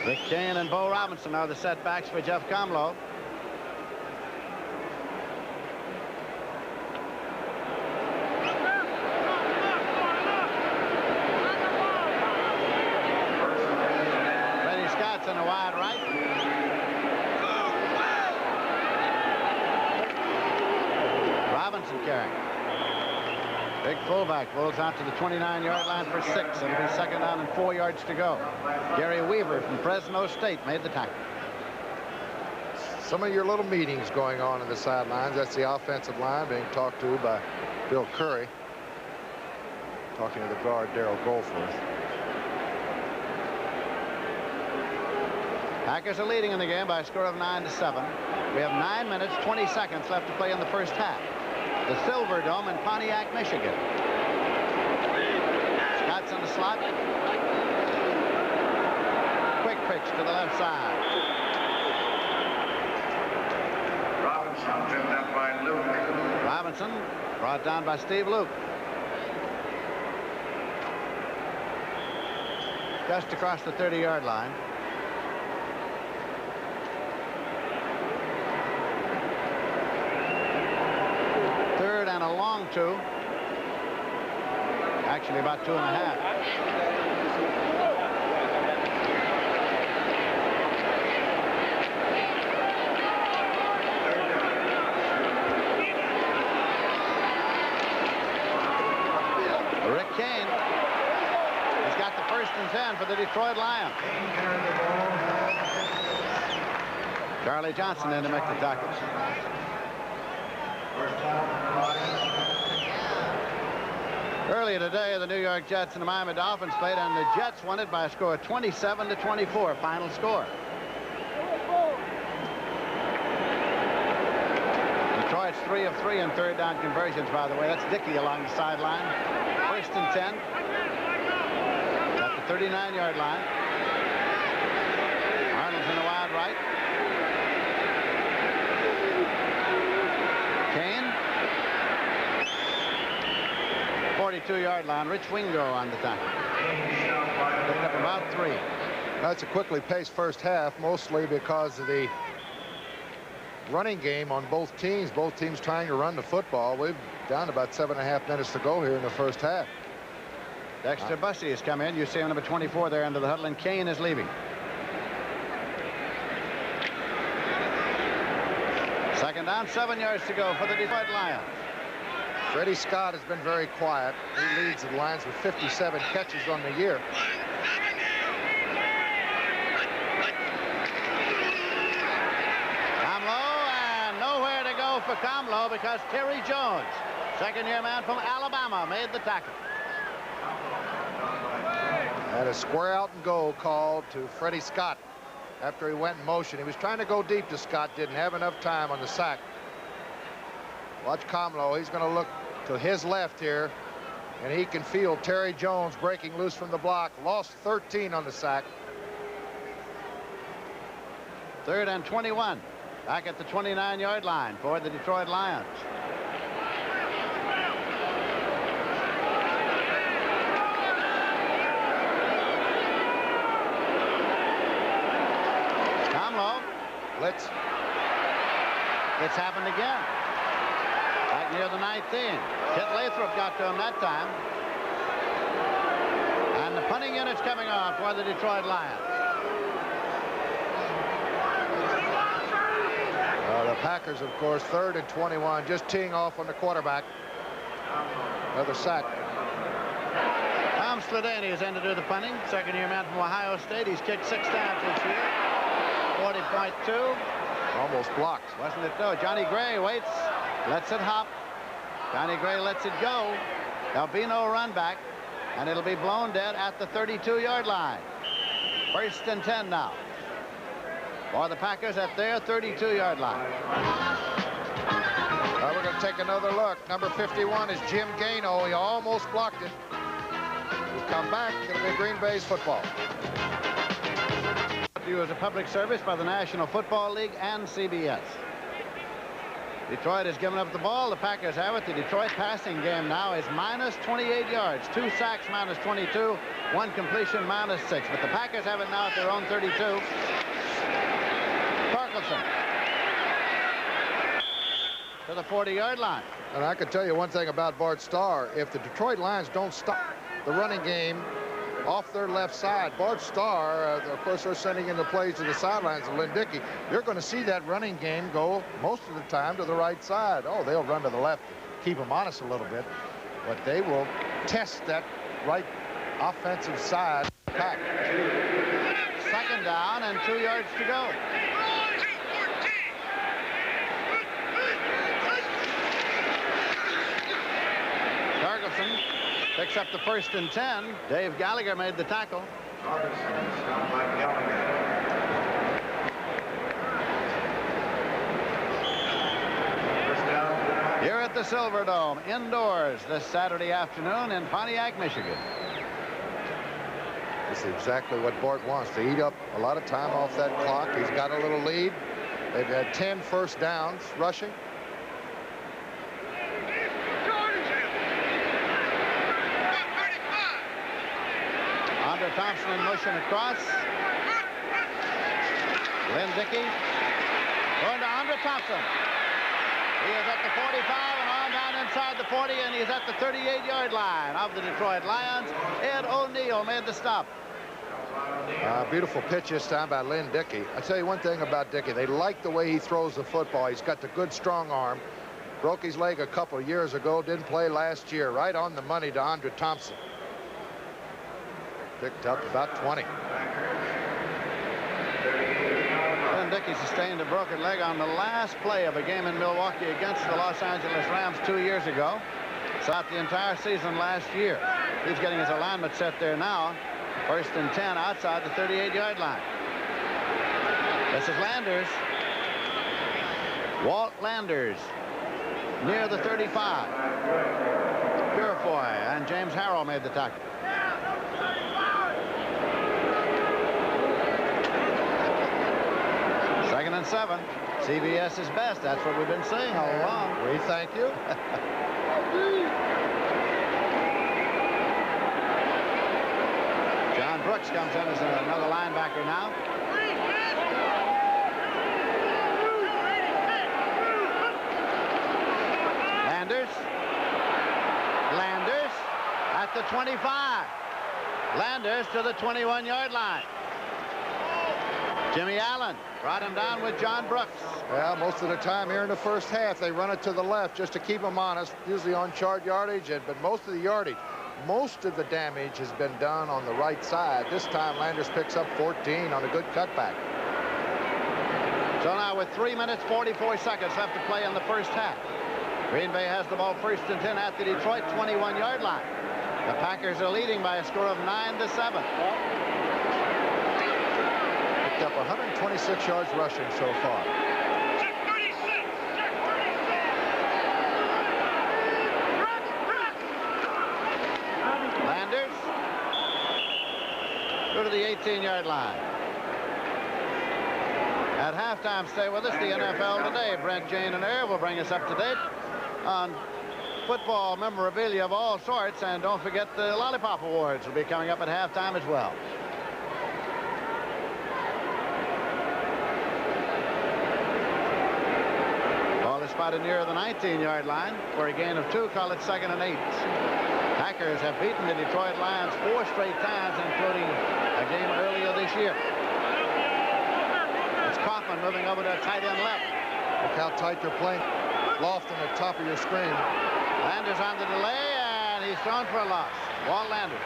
Rick Kane and Bo Robinson are the setbacks for Jeff Comlow. Freddie Scott's in a wide right. Robinson carrying. Big fullback rolls out to the 29-yard line for 6. It'll be second down and 4 yards to go. Gary Weaver from Fresno State made the tackle. Some of your little meetings going on in the sidelines. That's the offensive line being talked to by Bill Curry. Talking to the guard, Darrell Goldforth. Packers are leading in the game by a score of 9-7. We have 9 minutes, 20 seconds left to play in the first half. The Silverdome in Pontiac, Michigan. Scott's in the slot. Quick pitch to the left side. Robinson pinned up by Luke. Robinson brought down by Steve Luke. Just across the 30-yard line. Third and a long 2. Actually about 2.5. Rick Kane has got the 1st and 10 for the Detroit Lions. Charlie Johnson in to make the tackles. Earlier today, the New York Jets and the Miami Dolphins played, and the Jets won it by a score of 27-24, final score. Detroit's 3 of 3 in third down conversions, by the way. That's Dickey along the sideline. 1st and 10. At the 39-yard line. Arnold's in the wide right. Kane. 42-yard line. Rich Wingo on the tackle. Picked up about 3. That's a quickly paced first half, mostly because of the running game on both teams. Both teams trying to run the football. We've down about 7.5 minutes to go here in the first half. Dexter Bussey has come in. You see him, number 24 there into the huddle, and Kane is leaving. Second down, 7 yards to go for the Detroit Lions. Freddie Scott has been very quiet. He leads the Lions with 57 catches on the year. Comlow, and nowhere to go for Comlow because Terry Jones, second-year man from Alabama, made the tackle. Had a square out and goal called to Freddie Scott after he went in motion. He was trying to go deep to Scott, didn't have enough time on the sack. Watch Comlow. He's going to look to his left here, and he can feel Terry Jones breaking loose from the block. Lost 13 on the sack. 3rd and 21. Back at the 29-yard line for the Detroit Lions. Comlow. Blitz. It's happened again. Back near the 19. Kit Lathrop got to him that time. And the punting unit's coming off for the Detroit Lions. The Packers, of course, 3rd and 21, just teeing off on the quarterback. Another sack. Tom Sladany is in to do the punting. Second-year man from Ohio State. He's kicked 6 times this year. 40.2. Almost blocked. Wasn't it though? Johnny Gray waits, lets it hop. Johnny Gray lets it go. There'll be no run back, and it'll be blown dead at the 32-yard line. 1st and 10 now for the Packers at their 32-yard line. We're going to take another look. Number 51 is Jim Gaino. He almost blocked it. He'll come back. It'll be Green Bay's football. To you as a public service by the National Football League and CBS. Detroit has given up the ball. The Packers have it. The Detroit passing game now is minus 28 yards. 2 sacks minus 22. 1 completion minus 6. But the Packers have it now at their own 32. Torkelson to the 40-yard line. And I can tell you one thing about Bart Starr. If the Detroit Lions don't stop the running game off their left side, Bart Starr, of course, they're sending in the plays to the sidelines of Lynn Dickey. You're going to see that running game go most of the time to the right side. Oh, they'll run to the left, keep them honest a little bit, but they will test that right offensive side. Pack. 2nd down and 2 yards to go. Torkelson picks up the 1st and 10. Dave Gallagher made the tackle. Here at the Silverdome, indoors this Saturday afternoon in Pontiac, Michigan. This is exactly what Bart wants, to eat up a lot of time off that clock. He's got a little lead. They've had 10 first downs rushing. Andre Thompson in motion across. Lynn Dickey going to Andre Thompson. He is at the 45 and on down inside the 40, and he's at the 38-yard line of the Detroit Lions. Ed O'Neill made the stop. Beautiful pitch this time by Lynn Dickey. I'll tell you one thing about Dickey. They like the way he throws the football. He's got the good, strong arm. Broke his leg a couple of years ago. Didn't play last year. Right on the money to Andre Thompson. Picked up about 20. Lynn Dickey sustained a broken leg on the last play of a game in Milwaukee against the Los Angeles Rams 2 years ago. Sat the entire season last year. He's getting his alignment set there now. 1st and 10 outside the 38-yard line. This is Landers. Walt Landers near the 35. Purifoy and James Harrell made the tackle. Second and 7. CBS is best. That's what we've been saying all along. We thank you. John Brooks comes in as another linebacker now. Landers at the 25. Landers to the 21-yard line. Jimmy Allen brought him down with John Brooks. Well, most of the time here in the first half, they run it to the left just to keep them honest, usually on short yardage, but most of the yardage, most of the damage has been done on the right side. This time, Landers picks up 14 on a good cutback. So now with 3 minutes, 44 seconds left to play in the first half. Green Bay has the ball 1st and 10 at the Detroit 21-yard line. The Packers are leading by a score of 9-7. Picked up 126 yards rushing so far. Landers go to the 18-yard line. At halftime, stay with us. The NFL Today. Brent, Jane, and Air will bring us up to date on football memorabilia of all sorts. And don't forget the Lollipop Awards will be coming up at halftime as well. Ball is spotted near the 19-yard line for a gain of 2. Call it 2nd and 8. Packers have beaten the Detroit Lions 4 straight times, including a game earlier this year. It's Kaufman moving over to tight end left. Look how tight they're playing. Lofton at top of your screen. Landers on the delay, and he's thrown for a loss. Walt Landers.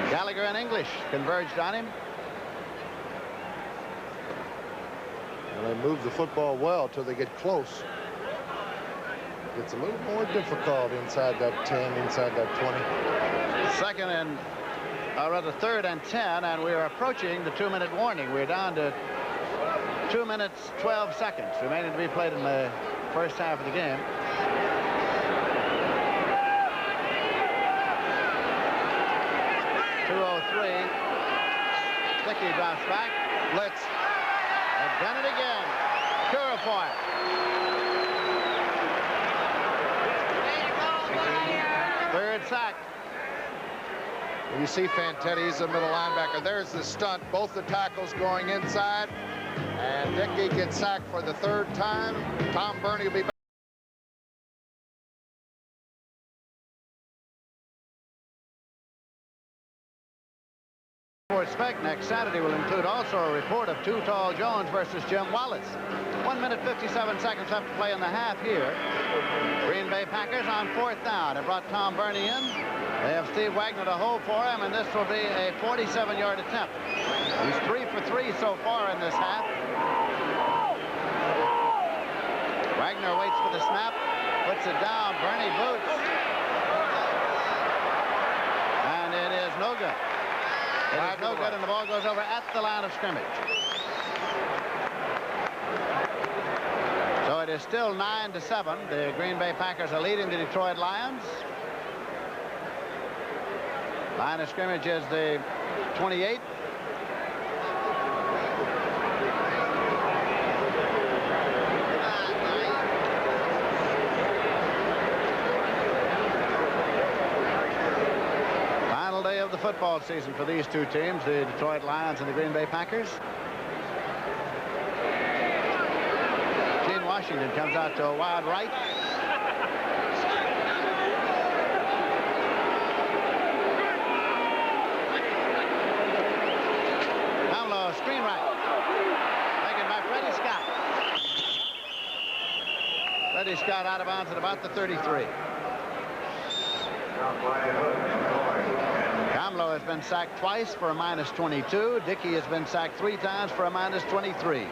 Gallagher and English converged on him. And they move the football well till they get close. It's a little more difficult inside that 10, inside that 20. Third and 10, and we're approaching the 2-minute warning. We're down to 2 minutes, 12 seconds remaining to be played in the first half of the game. .203. Dickey drops back. Blitz. They've done it again. Purifoy. Third sack. You see Fantetti, he's a middle linebacker. There's the stunt. Both the tackles going inside. And Dickey gets sacked for the third time. Tom Burney will be back. Sports Spec next Saturday will include also a report of Too Tall Jones versus Jim Wallace. 1 minute 57 seconds left to play in the half here. Green Bay Packers on 4th down. They brought Tom Burney in. They have Steve Wagner to hold for him, and this will be a 47-yard attempt. He's 3 for 3 so far in this half. Wagner waits for the snap, puts it down. Burney boots. And it is no good. It is no good, and the ball goes over at the line of scrimmage. So it is still 9-7. The Green Bay Packers are leading the Detroit Lions. Line of scrimmage is the 28. Final day of the football season for these two teams, the Detroit Lions and the Green Bay Packers. Gene Washington comes out to a wide right. Screen right. Taken by Freddie Scott. Freddie Scott out of bounds at about the 33. Kamlo has been sacked twice for a -22. Dickey has been sacked 3 times for a -23.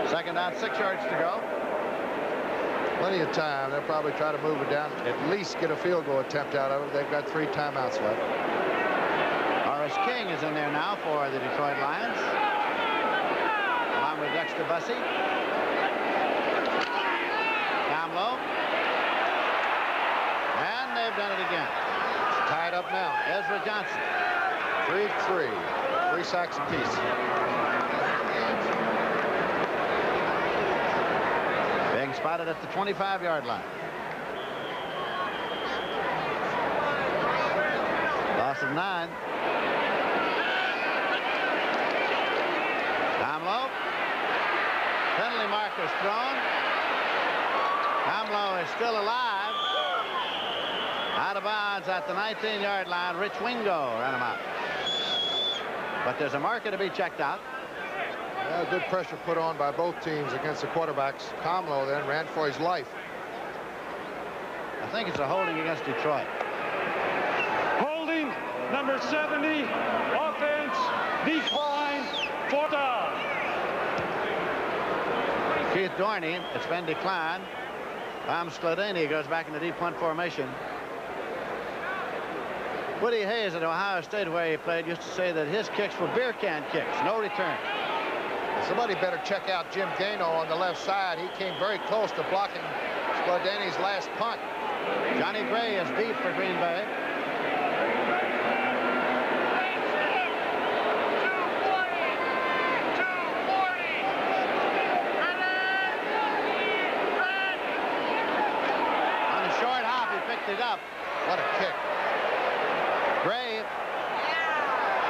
Second down, 6 yards to go. Plenty of time. They'll probably try to move it down, at least get a field goal attempt out of it. They've got 3 timeouts left. Horace King is in there now for the Detroit Lions, along with Dexter Bussey. Kamlo. And they've done it again. It's tied up now. Ezra Johnson. 3-3. 3 sacks apiece. Being spotted at the 25-yard line. Loss of 9. Kamlo. Penalty marker thrown. Kamlo is still alive. Out of bounds at the 19-yard line. Rich Wingo ran him out. But there's a marker to be checked out. Good pressure put on by both teams against the quarterbacks. Kamlo then ran for his life. I think it's a holding against Detroit. Holding, number 70, offense, decline, 4th down. Keith Dorney, it's been declined. Tom Skladany goes back in the deep punt formation. Woody Hayes at Ohio State, where he played, used to say that his kicks were beer can kicks, no return. Somebody better check out Jim Gano on the left side. He came very close to blocking Skladany's last punt. Johnny Gray is deep for Green Bay. On the short hop, he picked it up. What a kick. Gray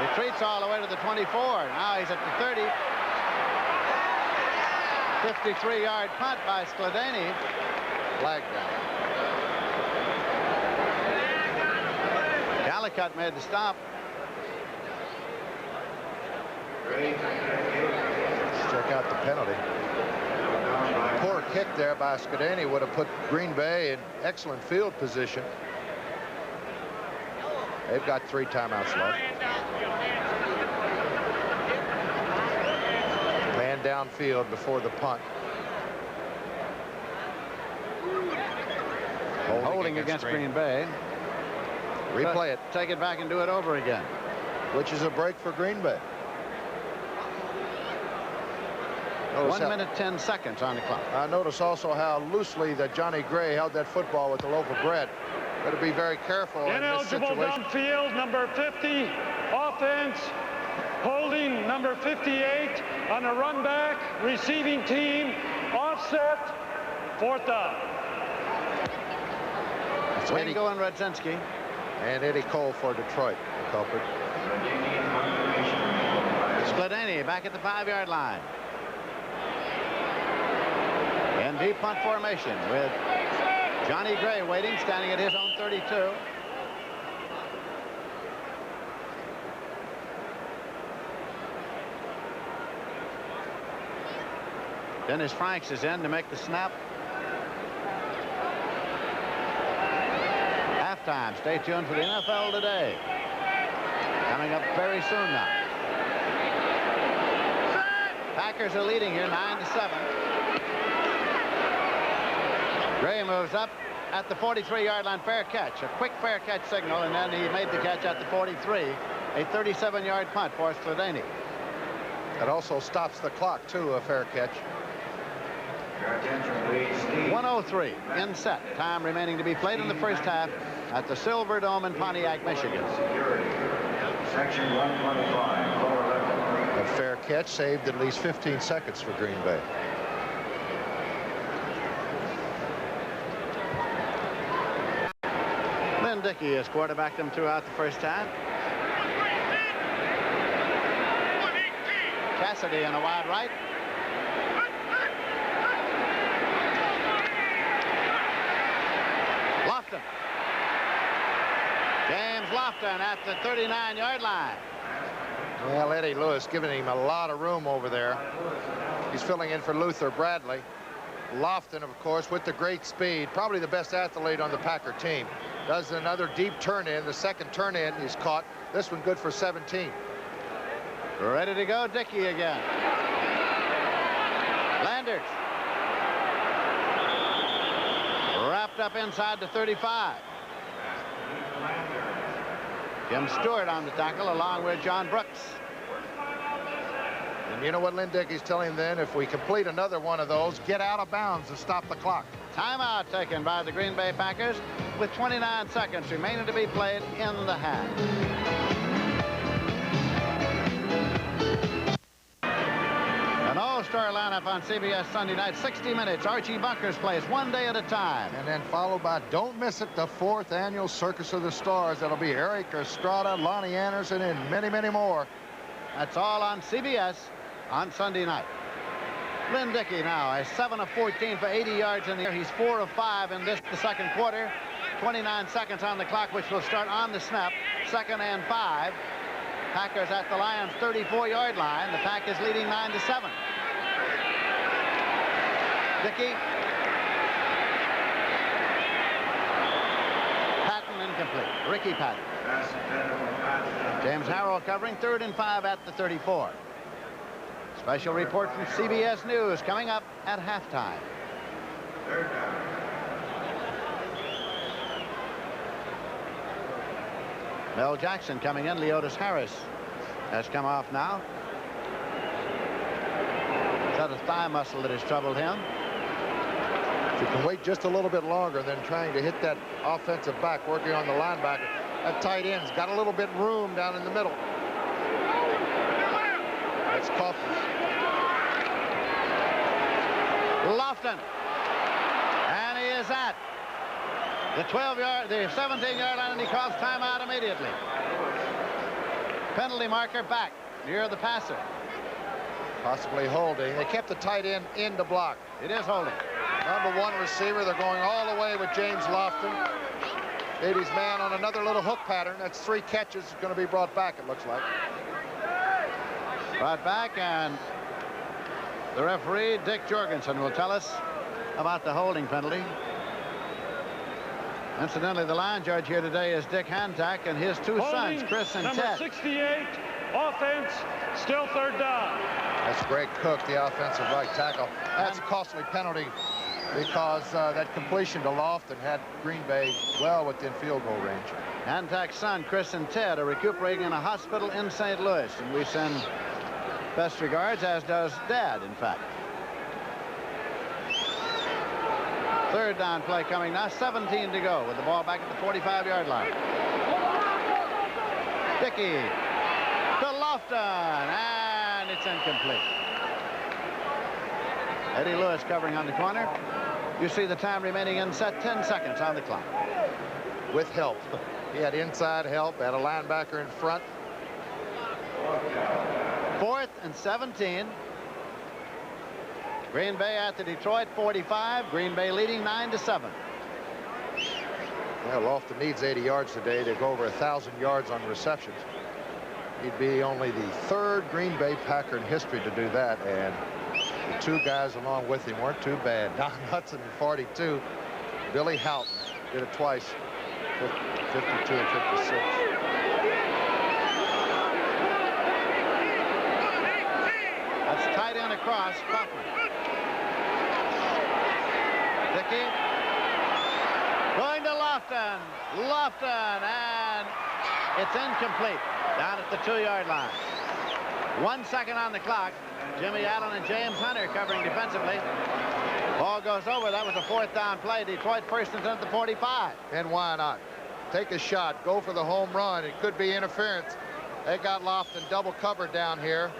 retreats all the way to the 24. Now he's at the 30. 53-yard punt by Skladany. Flag down. Gallicut made the stop. Let's check out the penalty. Poor kick there by Scuddany would have put Green Bay in excellent field position. They've got 3 timeouts left. Man downfield before the punt. Holding against Green Bay. Replay it. Take it back and do it over again. Which is a break for Green Bay. 1 minute 10 seconds on the clock. I notice also how loosely that Johnny Gray held that football with the loaf of bread. Got to be very careful in this situation. Ineligible downfield, number 50. Offense, holding number 58 on a run back. Receiving team, offset, 4th down. Wingo and Radzinski. And Eddie Cole for Detroit, the culprit. Scuddany back at the 5-yard line. In deep punt formation with Johnny Gray waiting, standing at his own 32. Dennis Franks is in to make the snap. Halftime. Stay tuned for the NFL Today. Coming up very soon now. Packers are leading here 9-7. Gray moves up at the 43-yard line. Fair catch. A quick fair catch signal, and then he made the catch at the 43. A 37-yard punt for Scuddany. That also stops the clock, too, a fair catch. 1:03 in set. Time remaining to be played in the first half at the Silver Dome in Pontiac, Michigan. Section 125. A fair catch saved at least 15 seconds for Green Bay. Lynn Dickey has quarterbacked them throughout the first half. Cassidy in a wide right. Lofton. James Lofton at the 39-yard line. Well, Eddie Lewis giving him a lot of room over there. He's filling in for Luther Bradley. Lofton, of course, with the great speed, probably the best athlete on the Packer team. Does another deep turn in. The second turn in is caught. This one good for 17. Ready to go, Dickey again. Landers. Wrapped up inside the 35. Jim Stewart on the tackle along with John Brooks. And you know what Lynn Dickey's telling him then? If we complete another one of those, get out of bounds and stop the clock. Timeout taken by the Green Bay Packers with 29 seconds remaining to be played in the half. An all-star lineup on CBS Sunday night. 60 minutes. Archie Bunker's plays one day at a time. And then followed by, don't miss it, the 4th annual Circus of the Stars. That'll be Eric Estrada, Lonnie Anderson, and many, many more. That's all on CBS on Sunday night. Lynn Dickey now is 7 of 14 for 80 yards in the air. He's 4 of 5 in the second quarter. 29 seconds on the clock, which will start on the snap. 2nd and 5. Packers at the Lions' 34-yard line. The Pack is leading 9-7. Dickey. Patton incomplete. Ricky Patton. James Harrell covering 3rd and 5 at the 34. Special report from CBS News coming up at halftime. 3rd down. Mel Jackson coming in. Leotis Harris has come off now. Is that a thigh muscle that has troubled him? If you can wait just a little bit longer than trying to hit that offensive back working on the linebacker. That tight end's got a little bit room down in the middle. That's Coughlin. Lofton. And he is at the 17-yard line, and he calls timeout immediately. Penalty marker back near the passer. Possibly holding. They kept the tight end in to block. It is holding. Number 1 receiver. They're going all the way with James Lofton. 80's man on another little hook pattern. That's 3 catches going to be brought back, it looks like. Brought back, and the referee, Dick Jorgensen, will tell us about the holding penalty. Incidentally, the line judge here today is Dick Hantak, and his two sons, Chris and number Ted. 68, offense, still third down. That's Greg Cook, the offensive right tackle. That's a costly penalty because that completion to Lofton had Green Bay well within field goal range. Hantak's son, Chris and Ted, are recuperating in a hospital in St. Louis, and we send best regards, as does Dad, in fact. Third down play coming now, 17 to go with the ball back at the 45-yard line. Dickey to Lofton, and it's incomplete. Eddie Lewis covering on the corner. You see the time remaining in set, 10 seconds on the clock. With help. He had inside help, had a linebacker in front. 4th and 17. Green Bay at the Detroit 45. Green Bay leading 9-7. Well, Lofton needs 80 yards today to go over 1,000 yards on receptions. He'd be only the third Green Bay Packer in history to do that, and the two guys along with him weren't too bad. Don Hudson in 42. Billy Houghton did it twice, 52 and 56. That's tight end across. Kaufman. Dickey going to Lofton. Lofton, and it's incomplete down at the 2-yard line. 1 second on the clock. Jimmy Allen and James Hunter covering defensively. Ball goes over. That was a 4th down play. Detroit first and 10 at the 45. And why not? Take a shot. Go for the home run. It could be interference. They got Lofton double covered down here.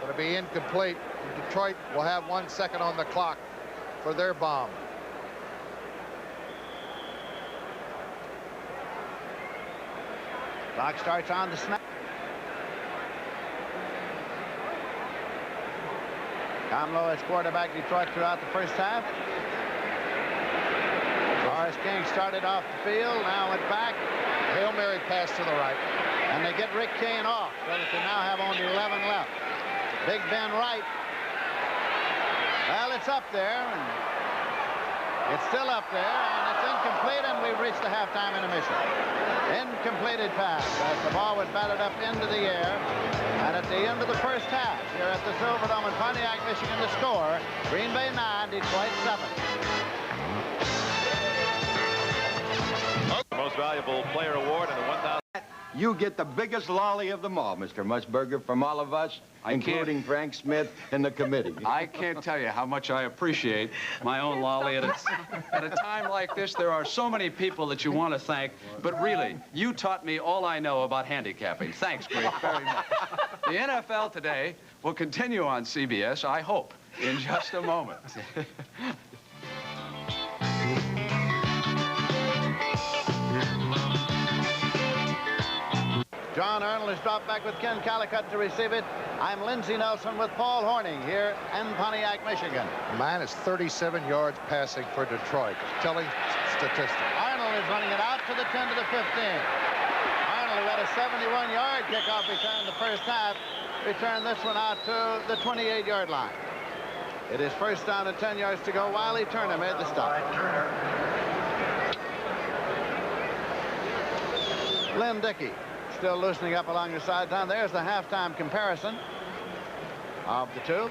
Going to be incomplete. Detroit will have 1 second on the clock for their bomb. Clock starts on the snap. Tom Lowe as quarterback Detroit throughout the first half. Horace King started off the field, now went back. Hail Mary pass to the right. And they get Rick Kane off so that they now have only 11 left. Big Ben Wright. Well, it's up there, and it's still up there, and it's incomplete, and we've reached the halftime intermission. Incompleted pass as the ball was batted up into the air. And at the end of the first half, here at the Silverdome in Pontiac, Michigan, the score, Green Bay 9, Detroit 7. Most valuable player award in the 1,000. You get the biggest lolly of them all, Mr. Musburger, from all of us, including Frank Smith and the committee. I can't tell you how much I appreciate my own lolly. At a time like this, there are so many people that you want to thank, but really, you taught me all I know about handicapping. Thanks, Greg, very much. The NFL today will continue on CBS, I hope, in just a moment. John Arnold has dropped back with Ken Calicut to receive it. I'm Lindsey Nelson with Paul Horning here in Pontiac, Michigan. Minus 37 yards passing for Detroit. Telling statistic. Arnold is running it out to the 10 to the 15. Arnold, who had a 71-yard kickoff return in the first half, returned this one out to the 28-yard line. It is first down and 10 yards to go. Wiley Turner made the stop. Lynn Dickey still loosening up along the sideline. There's the halftime comparison of the two.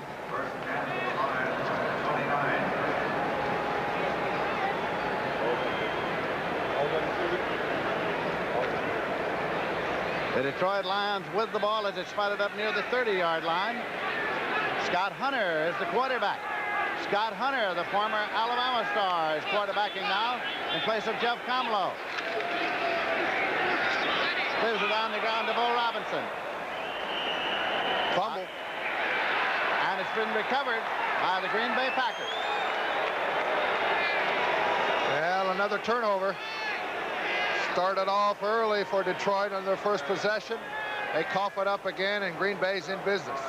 The Detroit Lions with the ball as it's spotted up near the 30-yard line. Scott Hunter is the quarterback. Scott Hunter, the former Alabama star, is quarterbacking now in place of Jeff Comlow. Moves it on the ground to Bo Robinson. Fumble. And it's been recovered by the Green Bay Packers. Well, another turnover. Started off early for Detroit on their first possession. They cough it up again, and Green Bay's in business.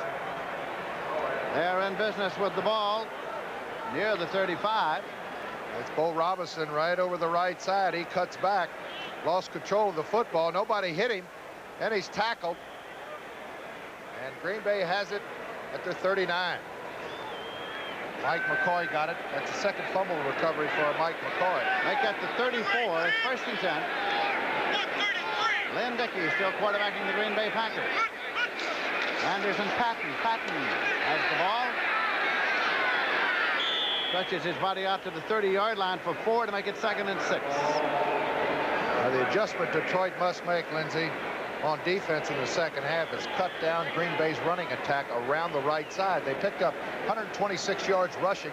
They're in business with the ball near the 35. It's Bo Robinson right over the right side. He cuts back. Lost control of the football. Nobody hit him. And he's tackled. And Green Bay has it at their 39. Mike McCoy got it. That's the second fumble recovery for Mike McCoy. Make that the 34, first and 10. Lynn Dickey still quarterbacking the Green Bay Packers. Anderson Patton. Patton has the ball. Stretches his body out to the 30-yard line for 4 to make it 2nd and 6. The adjustment Detroit must make, Lindsey, on defense in the second half is cut down Green Bay's running attack around the right side. They picked up 126 yards rushing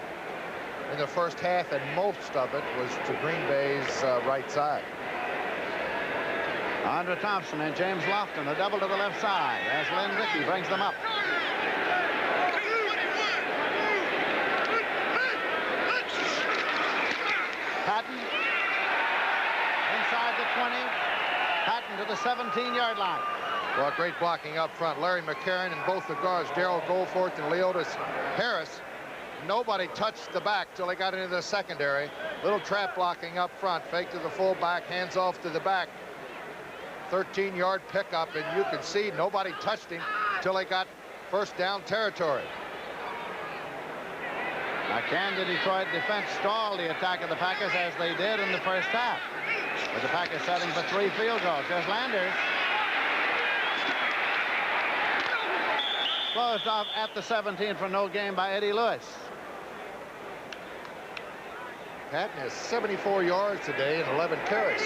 in the first half, and most of it was to Green Bay's right side. Andre Thompson and James Lofton, a double to the left side as Lynn Dickey brings them up. Patton inside the 20. Patton to the 17-yard line. Well, great blocking up front. Larry McCarron and both the guards, Darrell Goldforth and Leotis Harris. Nobody touched the back till they got into the secondary. Little trap blocking up front. Fake to the fullback, hands off to the back. 13-yard pickup, and you can see nobody touched him till they got first down territory. Now, can the Detroit defense stall the attack of the Packers as they did in the first half? With the Packers setting for 3 field goals. There's Landers. Closed off at the 17 for no gain by Eddie Lewis. Patton has 74 yards today and 11 carries.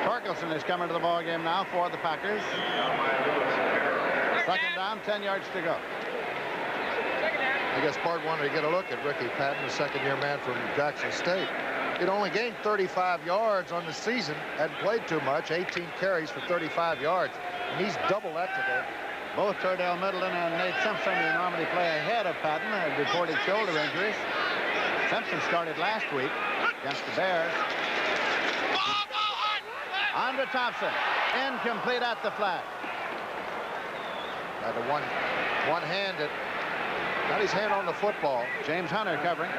Torkelson is coming to the ball game now for the Packers. 2nd down, 10 yards to go. I guess Bart wanted to get a look at Ricky Patton, the second-year man from Jackson State. He'd only gained 35 yards on the season, hadn't played too much, 18 carries for 35 yards. And he's double that today. Both Tordell Middleton and Nate Simpson, who normally play ahead of Patton, have reported shoulder injuries. Simpson started last week against the Bears. Andre Thompson, incomplete at the flat. Got one-handed. Got his hand on the football. James Hunter covering.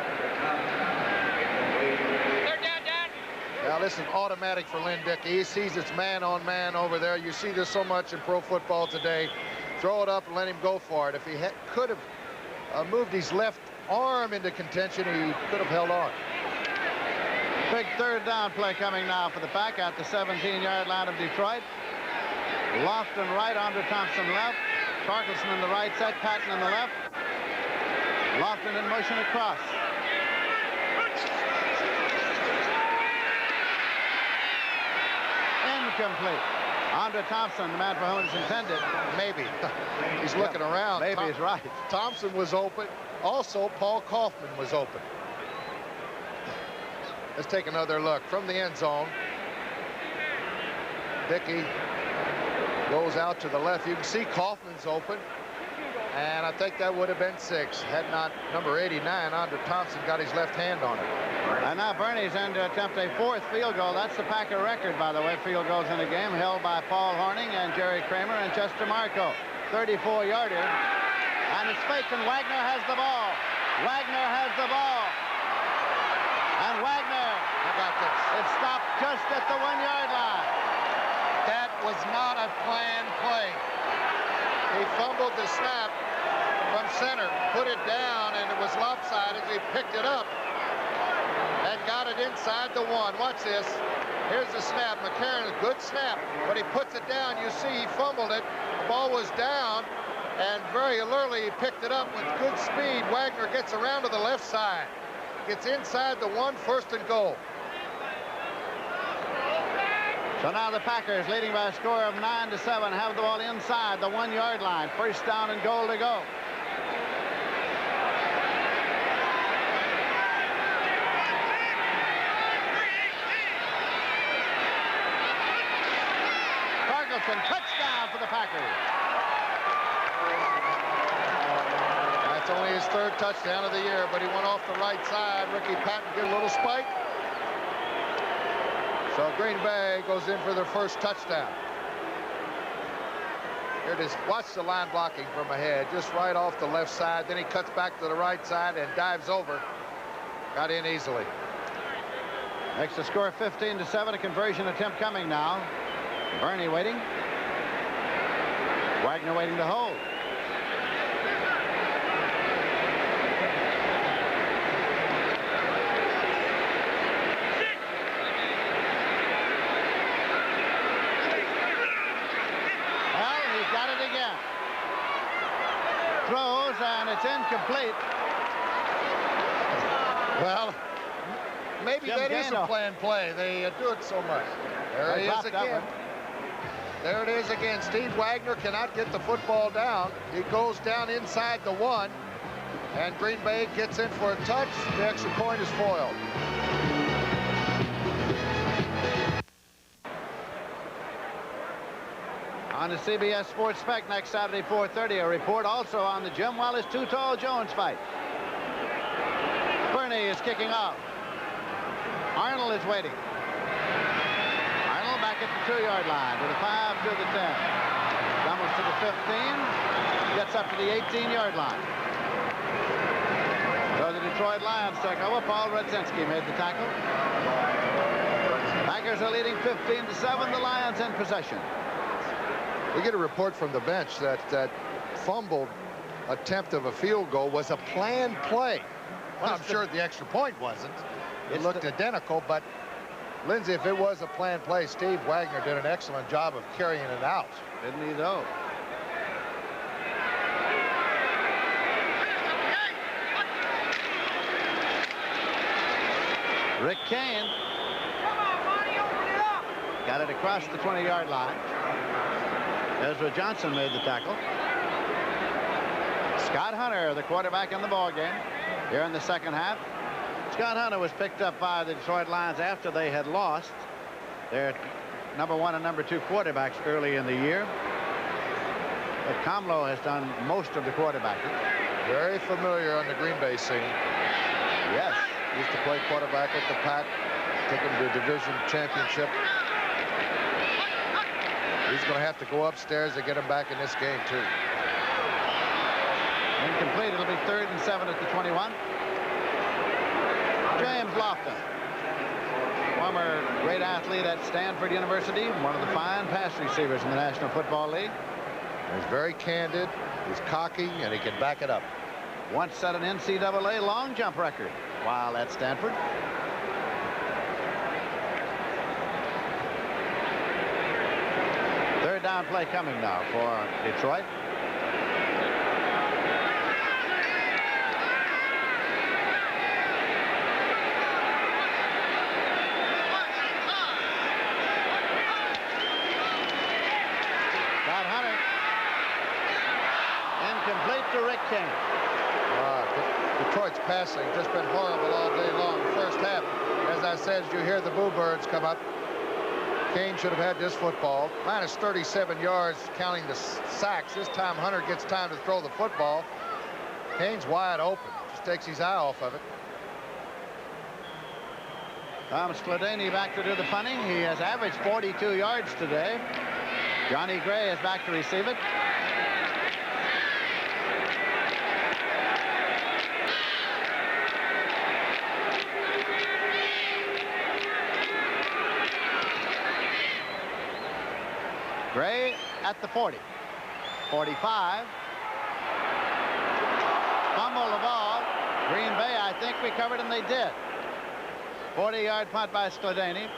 Now this is automatic for Lynn Dickey. He sees it's man-on-man over there. You see this so much in pro football today. Throw it up and let him go for it. If he could have moved his left arm into contention, he could have held on. Big 3rd down play coming now for the Pack at the 17-yard line of Detroit. Lofton right, Andre Thompson left. Torkelson in the right side, Patton in the left. Lofton in motion across. Incomplete. Andre Thompson, the man for whom it's intended. Maybe. He's looking around. Maybe he's right. Thompson was open. Also, Paul Kaufman was open. Let's take another look from the end zone. Dickey goes out to the left. You can see Kaufman's open. And I think that would have been 6 had not number 89, Andre Thompson, got his left hand on it. And now Bernie's in to attempt a 4th field goal. That's the Packer record, by the way, field goals in a game, held by Paul Horning and Jerry Kramer and Chester Marco. 34-yarder. And it's fake, and Wagner has the ball. Wagner has the ball. And Wagner, how about this? It stopped just at the 1-yard line. That was not a planned play. He fumbled the snap from center, put it down, and it was lopsided. He picked it up and got it inside the 1. Watch this. Here's the snap. McCarron, a good snap, but he puts it down. You see he fumbled it. The ball was down, and very alertly he picked it up with good speed. Wagner gets around to the left side. Gets inside the 1, 1st and goal. So now the Packers, leading by a score of 9-7, have the ball inside the 1-yard line. 1st down and goal to go. Torkelson, touchdown for the Packers. That's only his 3rd touchdown of the year, but he went off the right side. Ricky Patton did a little spike. So Green Bay goes in for their 1st touchdown. Here it is. Watch the line blocking from ahead, just right off the left side. Then he cuts back to the right side and dives over. Got in easily. Makes the score 15-7. A conversion attempt coming now. Bernie waiting. Wagner waiting to hold. Well, he's got it again. Throws, and it's incomplete. Well, maybe Jim that is a Gano. planned play. They do it so much. There he is dropped that again. one. There it is again. Steve Wagner cannot get the football down. He goes down inside the 1, and Green Bay gets in for a touch. The extra point is foiled. On the CBS Sports Spec next Saturday, 4:30, a report also on the Jim Wallace Too Tall Jones fight. Bernie is kicking off. Arnold is waiting. Arnold back at the 2-yard line, to the 5, to the 10. Stumbles to the 15, gets up to the 18-yard line. So the Detroit Lions take over. Paul Radzinski made the tackle. Packers are leading 15-7. The Lions in possession. We get a report from the bench that that fumbled attempt of a field goal was a planned play. Well, I'm sure the extra point wasn't. It looked identical, but Lindsay, if it was a planned play, Steve Wagner did an excellent job of carrying it out. Didn't he, though? Rick Kane got it across the 20-yard line. Ezra Johnson made the tackle. Scott Hunter, the quarterback in the ball game here in the second half. Scott Hunter was picked up by the Detroit Lions after they had lost their number 1 and number 2 quarterbacks early in the year. But Comlo has done most of the quarterbacking. Very familiar on the Green Bay scene. Yes. Used to play quarterback with the Pack. Took him to a division championship. He's going to have to go upstairs to get him back in this game, too. Incomplete. It'll be 3rd and 7 at the 21. James Lofton, former great athlete at Stanford University, one of the fine pass receivers in the National Football League. He's very candid. He's cocky, and he can back it up. Once set an NCAA long jump record while at Stanford. Third down play coming now for Detroit. Scott Hunter. Incomplete to Rick Kane. Detroit's passing just been horrible all day long. The first half, as I said, you hear the Boo Birds come up. Kane should have had this football. Minus 37 yards, counting the sacks. This time Hunter gets time to throw the football. Kane's wide open. Just takes his eye off of it. Tom Skladany back to do the punting. He has averaged 42 yards today. Johnny Gray is back to receive it. Gray at the 40. 45. Fumble the ball. Green Bay, I think, recovered, and they did. 40-yard punt by Skladany.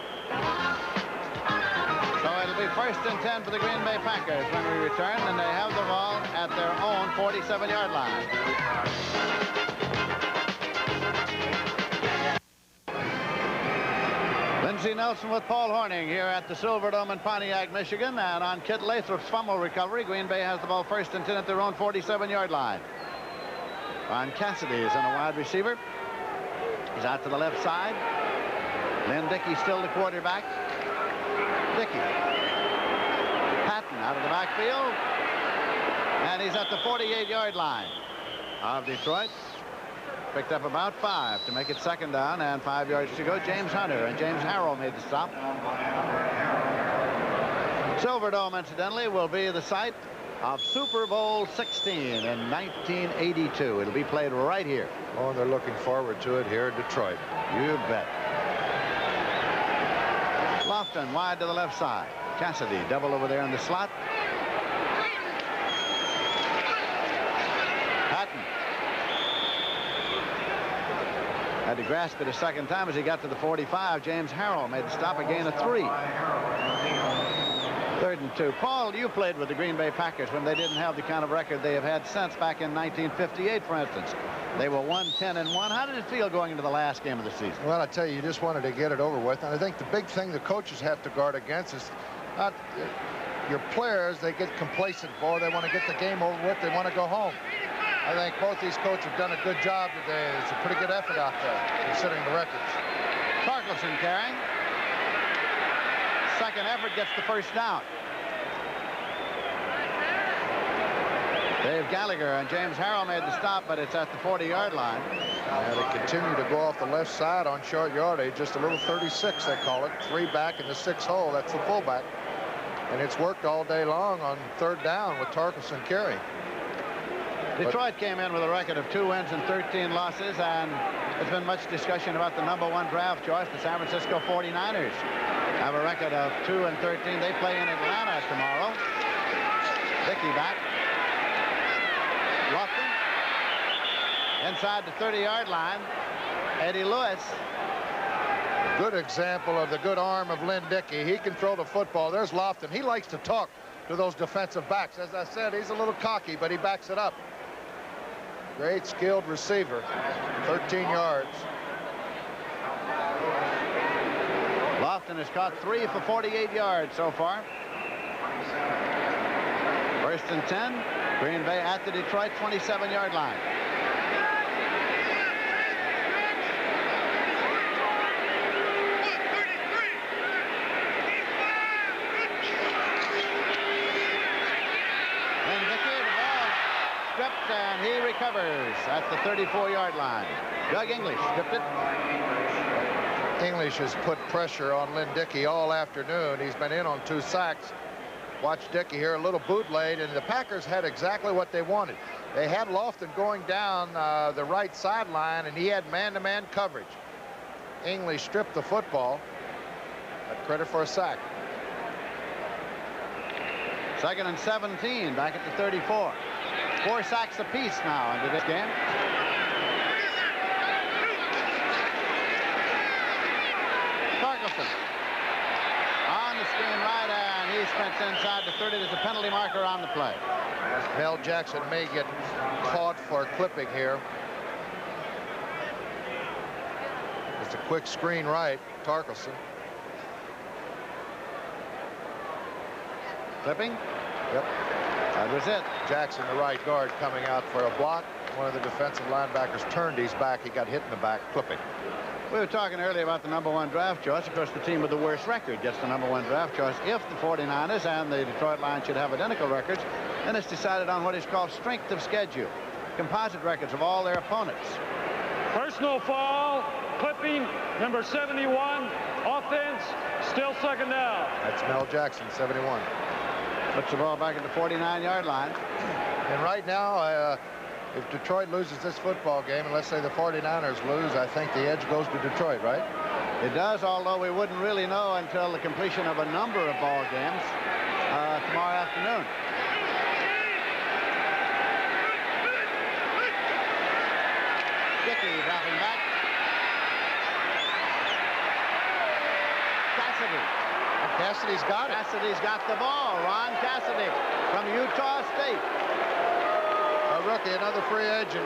So it'll be 1st and 10 for the Green Bay Packers when we return, and they have the ball at their own 47-yard line. Lindsey Nelson with Paul Horning here at the Silverdome in Pontiac, Michigan. And on Kit Lathrop's fumble recovery, Green Bay has the ball 1st and 10 at their own 47-yard line. Ron Cassidy is in a wide receiver. He's out to the left side. Lynn Dickey still the quarterback. Dickey. Patton out of the backfield. And he's at the 48-yard line of Detroit. Picked up about 5 to make it 2nd down and 5 yards to go. James Hunter and James Harrell made the stop. Silverdome, incidentally, will be the site of Super Bowl 16 in 1982. It'll be played right here. Oh, they're looking forward to it here in Detroit. You bet. Lofton wide to the left side. Cassidy double over there in the slot. Had to grasp it a second time as he got to the 45. James Harrell made the stop, a gain of 3. 3rd and 2. Paul, you played with the Green Bay Packers when they didn't have the kind of record they have had since back in 1958, for instance. They were 1-10-1. How did it feel going into the last game of the season? Well, I tell you just wanted to get it over with. And I think the big thing the coaches have to guard against is not your players. They get complacent, boy. They want to get the game over with. They want to go home. I think both these coaches have done a good job today. It's a pretty good effort out there, considering the records. Torkelson carrying. Second effort gets the first down. Dave Gallagher and James Harrell made the stop, but it's at the 40-yard line. Yeah, they continue to go off the left side on short yardage, just a little 36, they call it. 3 back in the 6 hole. That's the fullback. And it's worked all day long on 3rd down with Torkelson carrying. Detroit came in with a record of 2 wins and 13 losses, and there's been much discussion about the #1 draft choice. The San Francisco 49ers have a record of 2 and 13. They play in Atlanta tomorrow. Dickey back. Lofton inside the 30-yard line. Eddie Lewis. Good example of the good arm of Lynn Dickey. He can throw the football. There's Lofton. He likes to talk to those defensive backs. As I said, he's a little cocky, but he backs it up. Great skilled receiver. 13 yards. Lofton has caught 3 for 48 yards so far. 1st and 10. Green Bay at the Detroit 27-yard line. And he recovers at the 34-yard line. Doug English stripped it. English has put pressure on Lynn Dickey all afternoon. He's been in on 2 sacks. Watch Dickey here, a little boot laid, and the Packers had exactly what they wanted. They had Lofton going down the right sideline, and he had man-to-man coverage. English stripped the football. But credit for a sack. 2nd and 17, back at the 34. 4 sacks apiece now into this game. Torkelson on the screen right, and he sprints inside the 30. There's a penalty marker on the play. Mel Jackson may get caught for clipping here. It's a quick screen right, Torkelson. Clipping? Yep. That was it. Jackson, the right guard, coming out for a block. One of the defensive linebackers turned his back. He got hit in the back, clipping. We were talking earlier about the #1 draft choice. Of course, the team with the worst record gets the #1 draft choice. If the 49ers and the Detroit Lions should have identical records, then it's decided on what is called strength of schedule. Composite records of all their opponents. Personal foul, clipping, number 71, offense, still 2nd down. That's Mel Jackson, 71. Puts the ball back at the 49-yard line. And right now, if Detroit loses this football game, and let's say the 49ers lose, I think the edge goes to Detroit, right? It does, although we wouldn't really know until the completion of a number of ball games tomorrow afternoon. Dickey dropping back. Cassidy. Cassidy's got it. Cassidy's got the ball. Ron Cassidy from Utah State. A rookie, another free agent.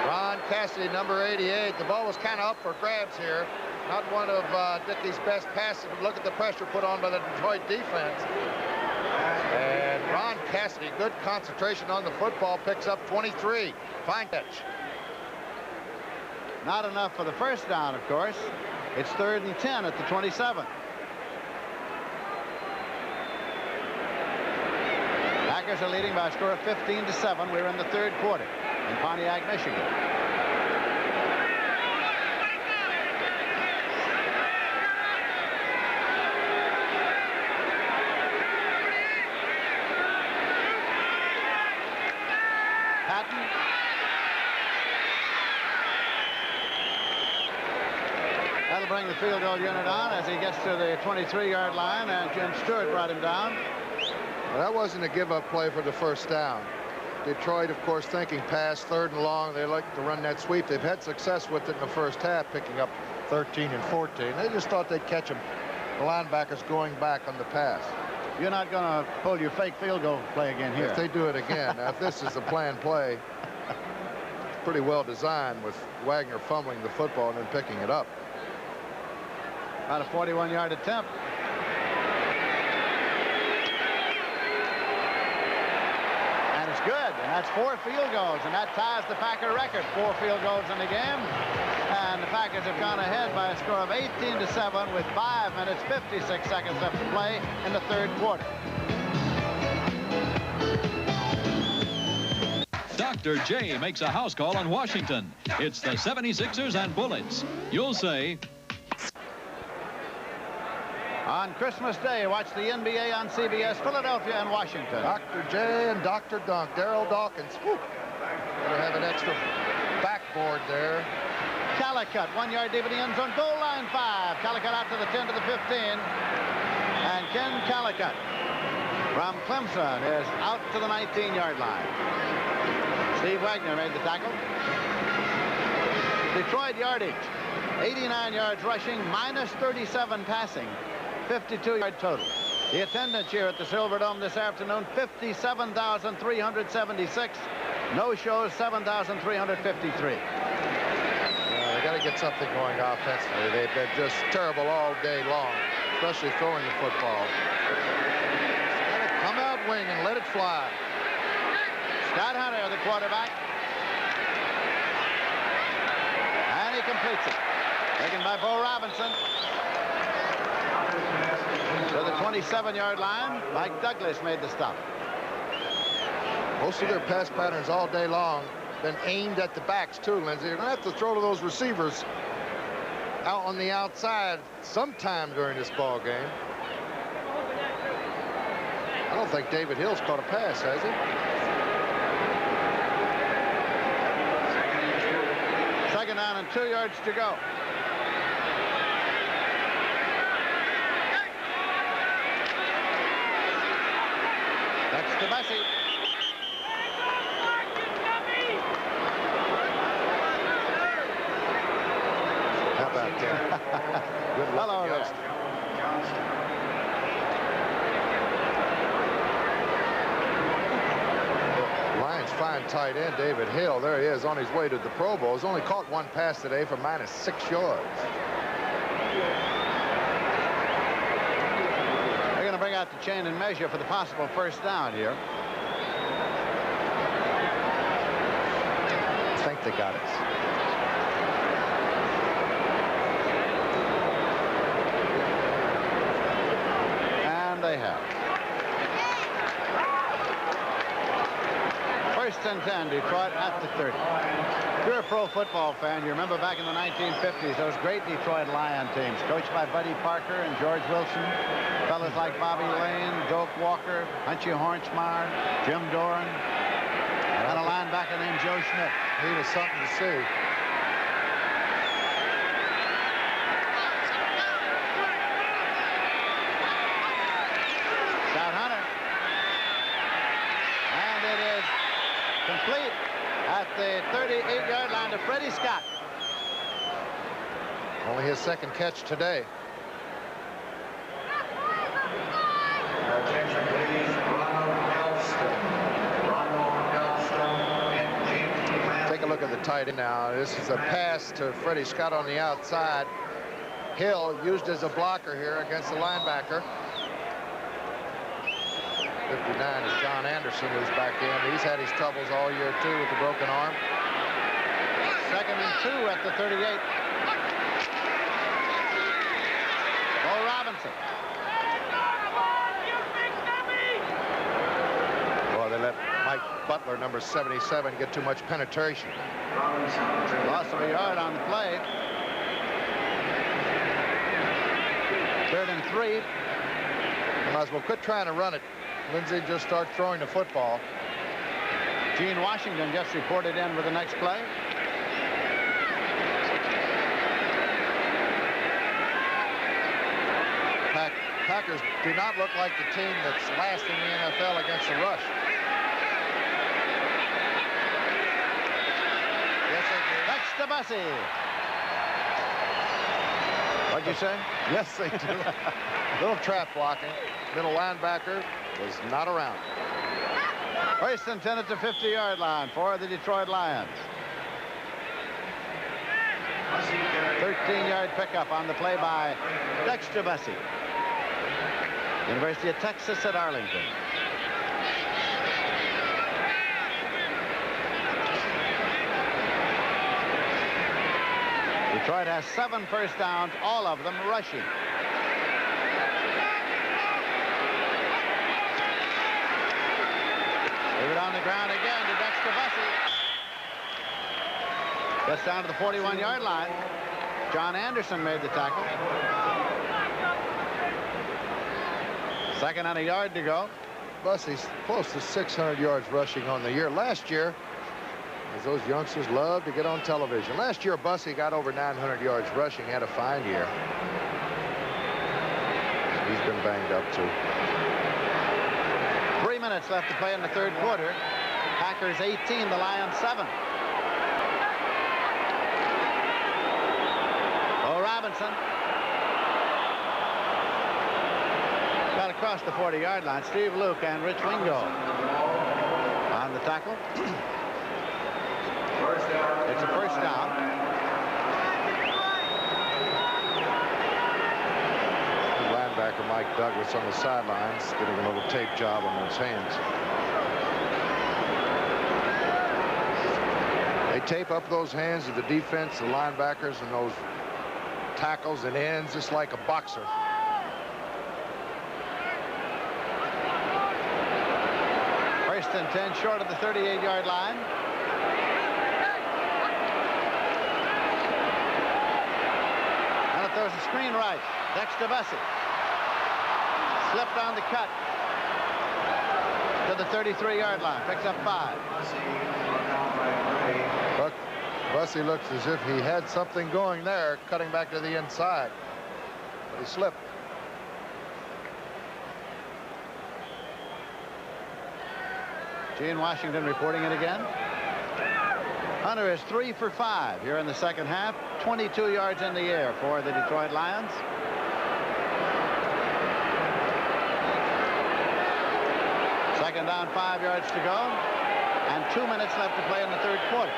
Ron Cassidy, number 88. The ball was kind of up for grabs here. Not one of Dickey's best passes, but look at the pressure put on by the Detroit defense. And Ron Cassidy, good concentration on the football, picks up 23. Fine catch. Not enough for the first down, of course. It's 3rd and 10 at the 27. Packers are leading by a score of 15-7. We're in the 3rd quarter in Pontiac, Michigan. Patton. That'll bring the field goal unit on as he gets to the 23-yard line, and Jim Stewart brought him down. Well, that wasn't a give-up play for the first down. Detroit, of course, thinking pass, 3rd and long. They like to run that sweep. They've had success with it in the first half, picking up 13 and 14. They just thought they'd catch them. The linebackers going back on the pass. You're not going to pull your fake field goal play again here. If they do it again. Now, if this is a planned play, it's pretty well designed with Wagner fumbling the football and then picking it up. About a 41-yard attempt. And it's good. And that's 4 field goals. And that ties the Packer record. 4 field goals in the game. And the Packers have gone ahead by a score of 18-7 with 5 minutes, 56 seconds left to play in the 3rd quarter. Dr. J makes a house call on Washington. It's the 76ers and Bullets. You'll say... On Christmas Day, watch the NBA on CBS, Philadelphia and Washington. Dr. J and Dr. Dunk, Daryl Dawkins. Whew. Gonna have an extra backboard there. Callicut, 1-yard deep in the end zone, goal line 5. Callicut out to the 10 to the 15. And Ken Callicut from Clemson is out to the 19-yard line. Steve Wagner made the tackle. Detroit yardage, 89 yards rushing, minus 37 passing, 52-yard total. The attendance here at the Silverdome this afternoon, 57,376. No shows, 7,353. They got to get something going offensively. They've been just terrible all day long, especially throwing the football. Got to come out wing and let it fly. Scott Hunter, the quarterback. And he completes it. Taken by Bo Robinson. To the 27-yard line. Mike Douglas made the stop. Most of their pass patterns all day long been aimed at the backs, too, Lindsey. You're going to have to throw to those receivers out on the outside sometime during this ball game. I don't think David Hill's caught a pass, has he? Second down and 2 yards to go. That's to Bessie. How about that? Good luck. Hello there. Lions fine tight end David Hill. There he is on his way to the Pro Bowl. He's only caught 1 pass today for minus 6 yards. They're going to bring out the chain and measure for the possible first down here. I think they got it. They have. First and 10, Detroit at the 30. If you're a pro football fan, you remember back in the 1950s, those great Detroit Lion teams, coached by Buddy Parker and George Wilson, fellas like Bobby Lane, Doak Walker, Hunchy Hornsmeyer, Jim Doran, and a linebacker named Joe Schmidt. He was something to see. Complete at the 38-yard line to Freddie Scott. Only his 2nd catch today. Attention, please. Take a look at the tight end now. This is a pass to Freddie Scott on the outside. Hill used as a blocker here against the linebacker. 59 is John Anderson, who's back in. He's had his troubles all year, too, with the broken arm. 2nd and 2 at the 38. Bo Robinson. Well, they let Mike Butler, number 77, get too much penetration. Loss of a yard on the play. 3rd and 3. You might as well quit trying to run it, Lindsey, just start throwing the football. Gene Washington just reported in with the next play. Packers do not look like the team that's last in the NFL against the rush. Dexter Bussey. What'd you say? Yes, they do. Little trap blocking. Middle linebacker was not around. First and 10 at the 50-yard line for the Detroit Lions. 13-yard pickup on the play by Dexter Bussey. University of Texas at Arlington. Detroit has 7 first downs, all of them rushing. Leave it on the ground again to Dexter Bussey. Gets down to the 41-yard line. John Anderson made the tackle. Second and a yard to go. Bussey's close to 600 yards rushing on the year. Last year, as those youngsters love to get on television. Last year, Bussey got over 900 yards rushing, had a fine year. He's been banged up, too. 3 minutes left to play in the third quarter. Packers 18, the Lions 7. Bo Robinson got across the 40-yard line. Steve Luke and Rich Wingo on the tackle. It's a first down. Linebacker Mike Douglas on the sidelines getting a little tape job on those hands. They tape up those hands of the defense, the linebackers, and those tackles and ends just like a boxer. First and 10 short of the 38-yard line. And it throws a screen right. Dexter Bussey slipped on the cut to the 33-yard line. Picks up 5. Bussey looks as if he had something going there, cutting back to the inside. But he slipped. Gene Washington reporting it again. Hunter is 3 for 5 here in the second half. 22 yards in the air for the Detroit Lions. Second down, 5 yards to go. And 2 minutes left to play in the third quarter.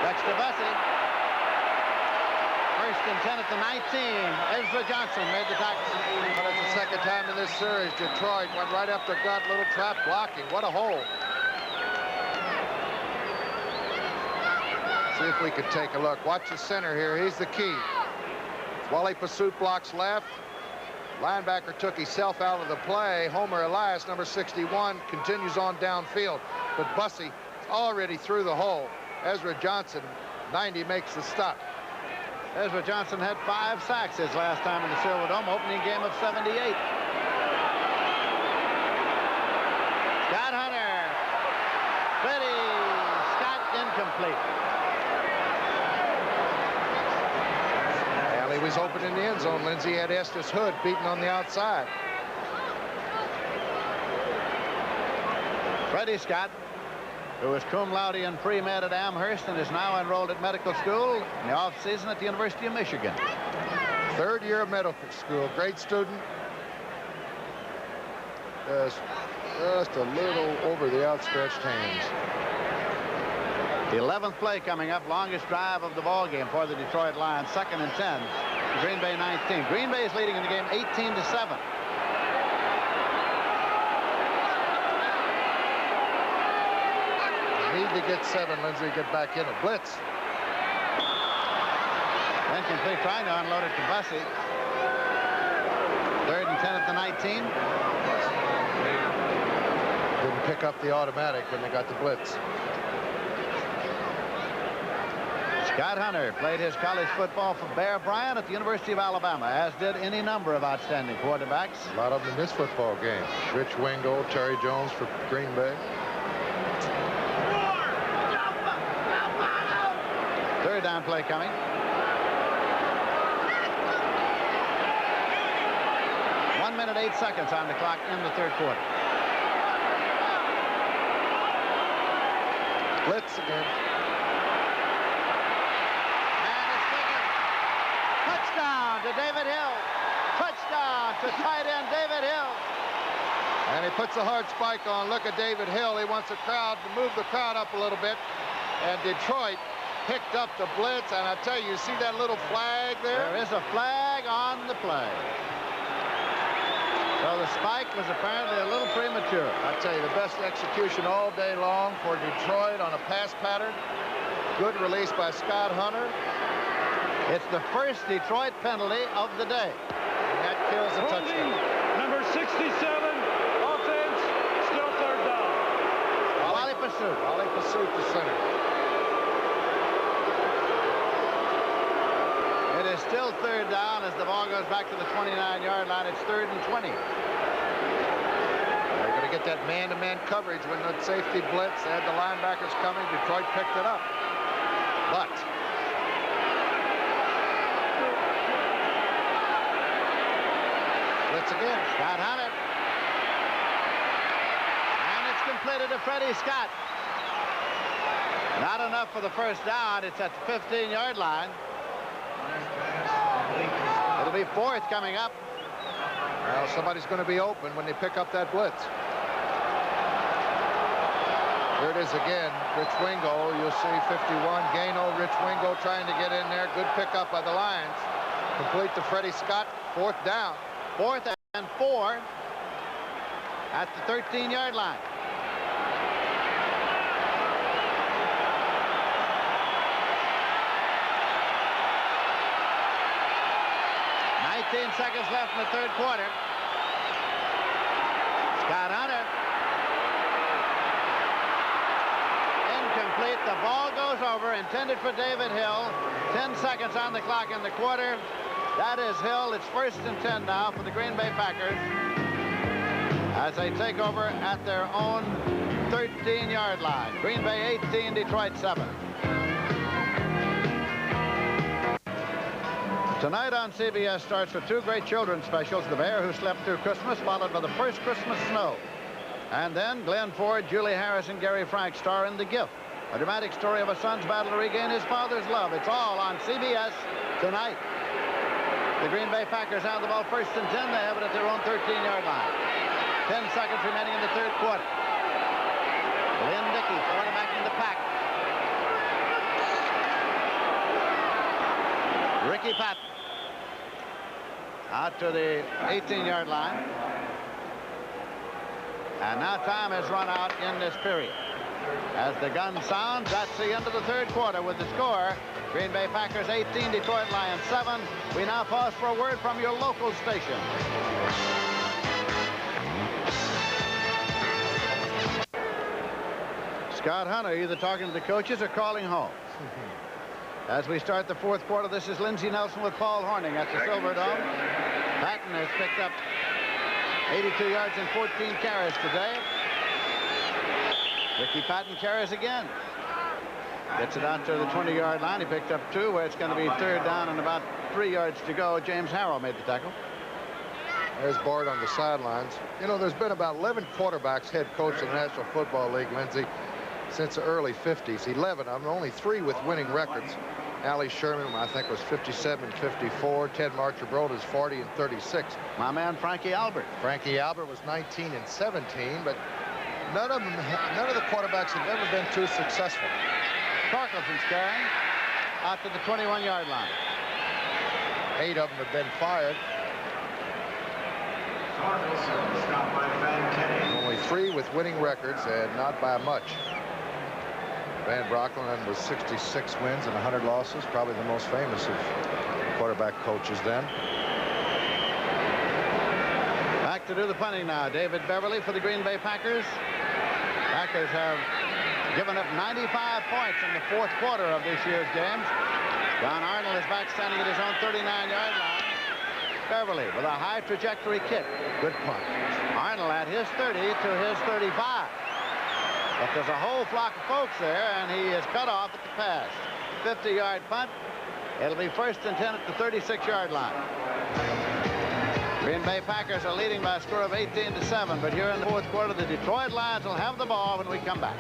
Dexter Bussey. First and 10 at the 19. Ezra Johnson made the tackle. But it's the second time in this series Detroit went right up the gut, little trap blocking. What a hole. See if we could take a look. Watch the center here. He's the key. Wally Pursuit blocks left. Linebacker took himself out of the play. Homer Elias, number 61, continues on downfield. But Bussey already through the hole. Ezra Johnson, 90, makes the stop. Ezra Johnson had 5 sacks his last time in the Silver Dome, opening game of '78. Scott Hunter. Freddie Scott incomplete. Well, he was open in the end zone. Lindsey had Estes Hood beaten on the outside. Freddie Scott, who was cum laude and pre-med at Amherst and is now enrolled at medical school in the off-season at the University of Michigan. Third year of medical school. Great student. Just a little over the outstretched hands. The 11th play coming up, longest drive of the ball game for the Detroit Lions. 2nd and 10. Green Bay 19. Green Bay is leading in the game 18-7. Need to get 7, Lindsey, get back in a blitz. Incomplete, trying to unload it to Bussey. 3rd and 10 at the 19. Didn't pick up the automatic when they got the blitz. Scott Hunter played his college football for Bear Bryant at the University of Alabama, as did any number of outstanding quarterbacks. A lot of them in this football game. Rich Wingo, Terry Jones for Green Bay. Third down play coming. 1 minute, 8 seconds on the clock in the third quarter. Blitz again. And it's taken. Touchdown to David Hill. Touchdown to tight end David Hill. And he puts a hard spike on. Look at David Hill. He wants the crowd to move the crowd up a little bit. And Detroit picked up the blitz. And I tell you, see that little flag there? There is a flag on the play. So the spike was apparently a little premature. I tell you, the best execution all day long for Detroit on a pass pattern. Good release by Scott Hunter. It's the first Detroit penalty of the day. And that kills the Holding touchdown. number 67, offense, still third down. Wally Pursuit. Wally Pursuit, the center. It is still third down as the ball goes back to the 29-yard line. It's 3rd and 20. They're going to get that man-to-man coverage when the safety blitz. They had the linebackers coming. Detroit picked it up. But blitz again. Scott Hunter. And it's completed to Freddie Scott. Not enough for the first down. It's at the 15-yard line. It'll be 4th coming up. Well, somebody's going to be open when they pick up that blitz. Here it is again. Rich Wingo, you'll see 51. Gaino, Rich Wingo trying to get in there. Good pickup by the Lions. Complete to Freddie Scott. 4th down. 4th and 4 at the 13-yard line. Seconds left in the third quarter. Scott Hunter. Incomplete. The ball goes over. Intended for David Hill. 10 seconds on the clock in the quarter. That is Hill. It's 1st and 10 now for the Green Bay Packers as they take over at their own 13-yard line. Green Bay 18, Detroit 7. Tonight on CBS starts with 2 great children's specials. The Bear Who Slept Through Christmas, followed by The First Christmas Snow. And then Glenn Ford, Julie Harris, and Gary Frank star in The Gift, a dramatic story of a son's battle to regain his father's love. It's all on CBS tonight. The Green Bay Packers have the ball 1st and 10. They have it at their own 13-yard line. 10 seconds remaining in the third quarter. Lynn Dickey, quarterback in the pack. Ricky Patton. Out to the 18-yard line. And now time has run out in this period. As the gun sounds, that's the end of the third quarter with the score. Green Bay Packers 18, Detroit Lions 7. We now pause for a word from your local station. Scott Hunter either talking to the coaches or calling home. As we start the fourth quarter, this is Lindsey Nelson with Paul Hornung at the Silverdome. Patton has picked up 82 yards and 14 carries today. Ricky Patton carries again. Gets it out to the 20-yard line. He picked up 2, where it's going to be 3rd down and about 3 yards to go. James Harrell made the tackle. There's Bart on the sidelines. You know, there's been about 11 quarterbacks head coach in the National Football League, Lindsey, since the early 50s. 11 of them, only 3 with winning records. Allie Sherman, I think, was 57 and 54. Ted Marchibroda is 40 and 36. My man Frankie Albert. Frankie Albert was 19 and 17, but none of the quarterbacks have ever been too successful. Torkelson's carrying out to the 21-yard line. 8 of them have been fired. Torkelson stopped by Van Kenny. Only 3 with winning records, and not by much. Van Brocklin was 66 wins and 100 losses, probably the most famous of quarterback coaches then. Back to do the punting now. David Beverly for the Green Bay Packers. Packers have given up 95 points in the fourth quarter of this year's games. Don Arnold is back standing at his own 39-yard line. Beverly with a high trajectory kick. Good punt. Arnold at his 30 to his 35. But there's a whole flock of folks there, and he is cut off at the pass. 50-yard punt. It'll be 1st and 10 at the 36-yard line. Green Bay Packers are leading by a score of 18-7, but here in the fourth quarter, the Detroit Lions will have the ball when we come back.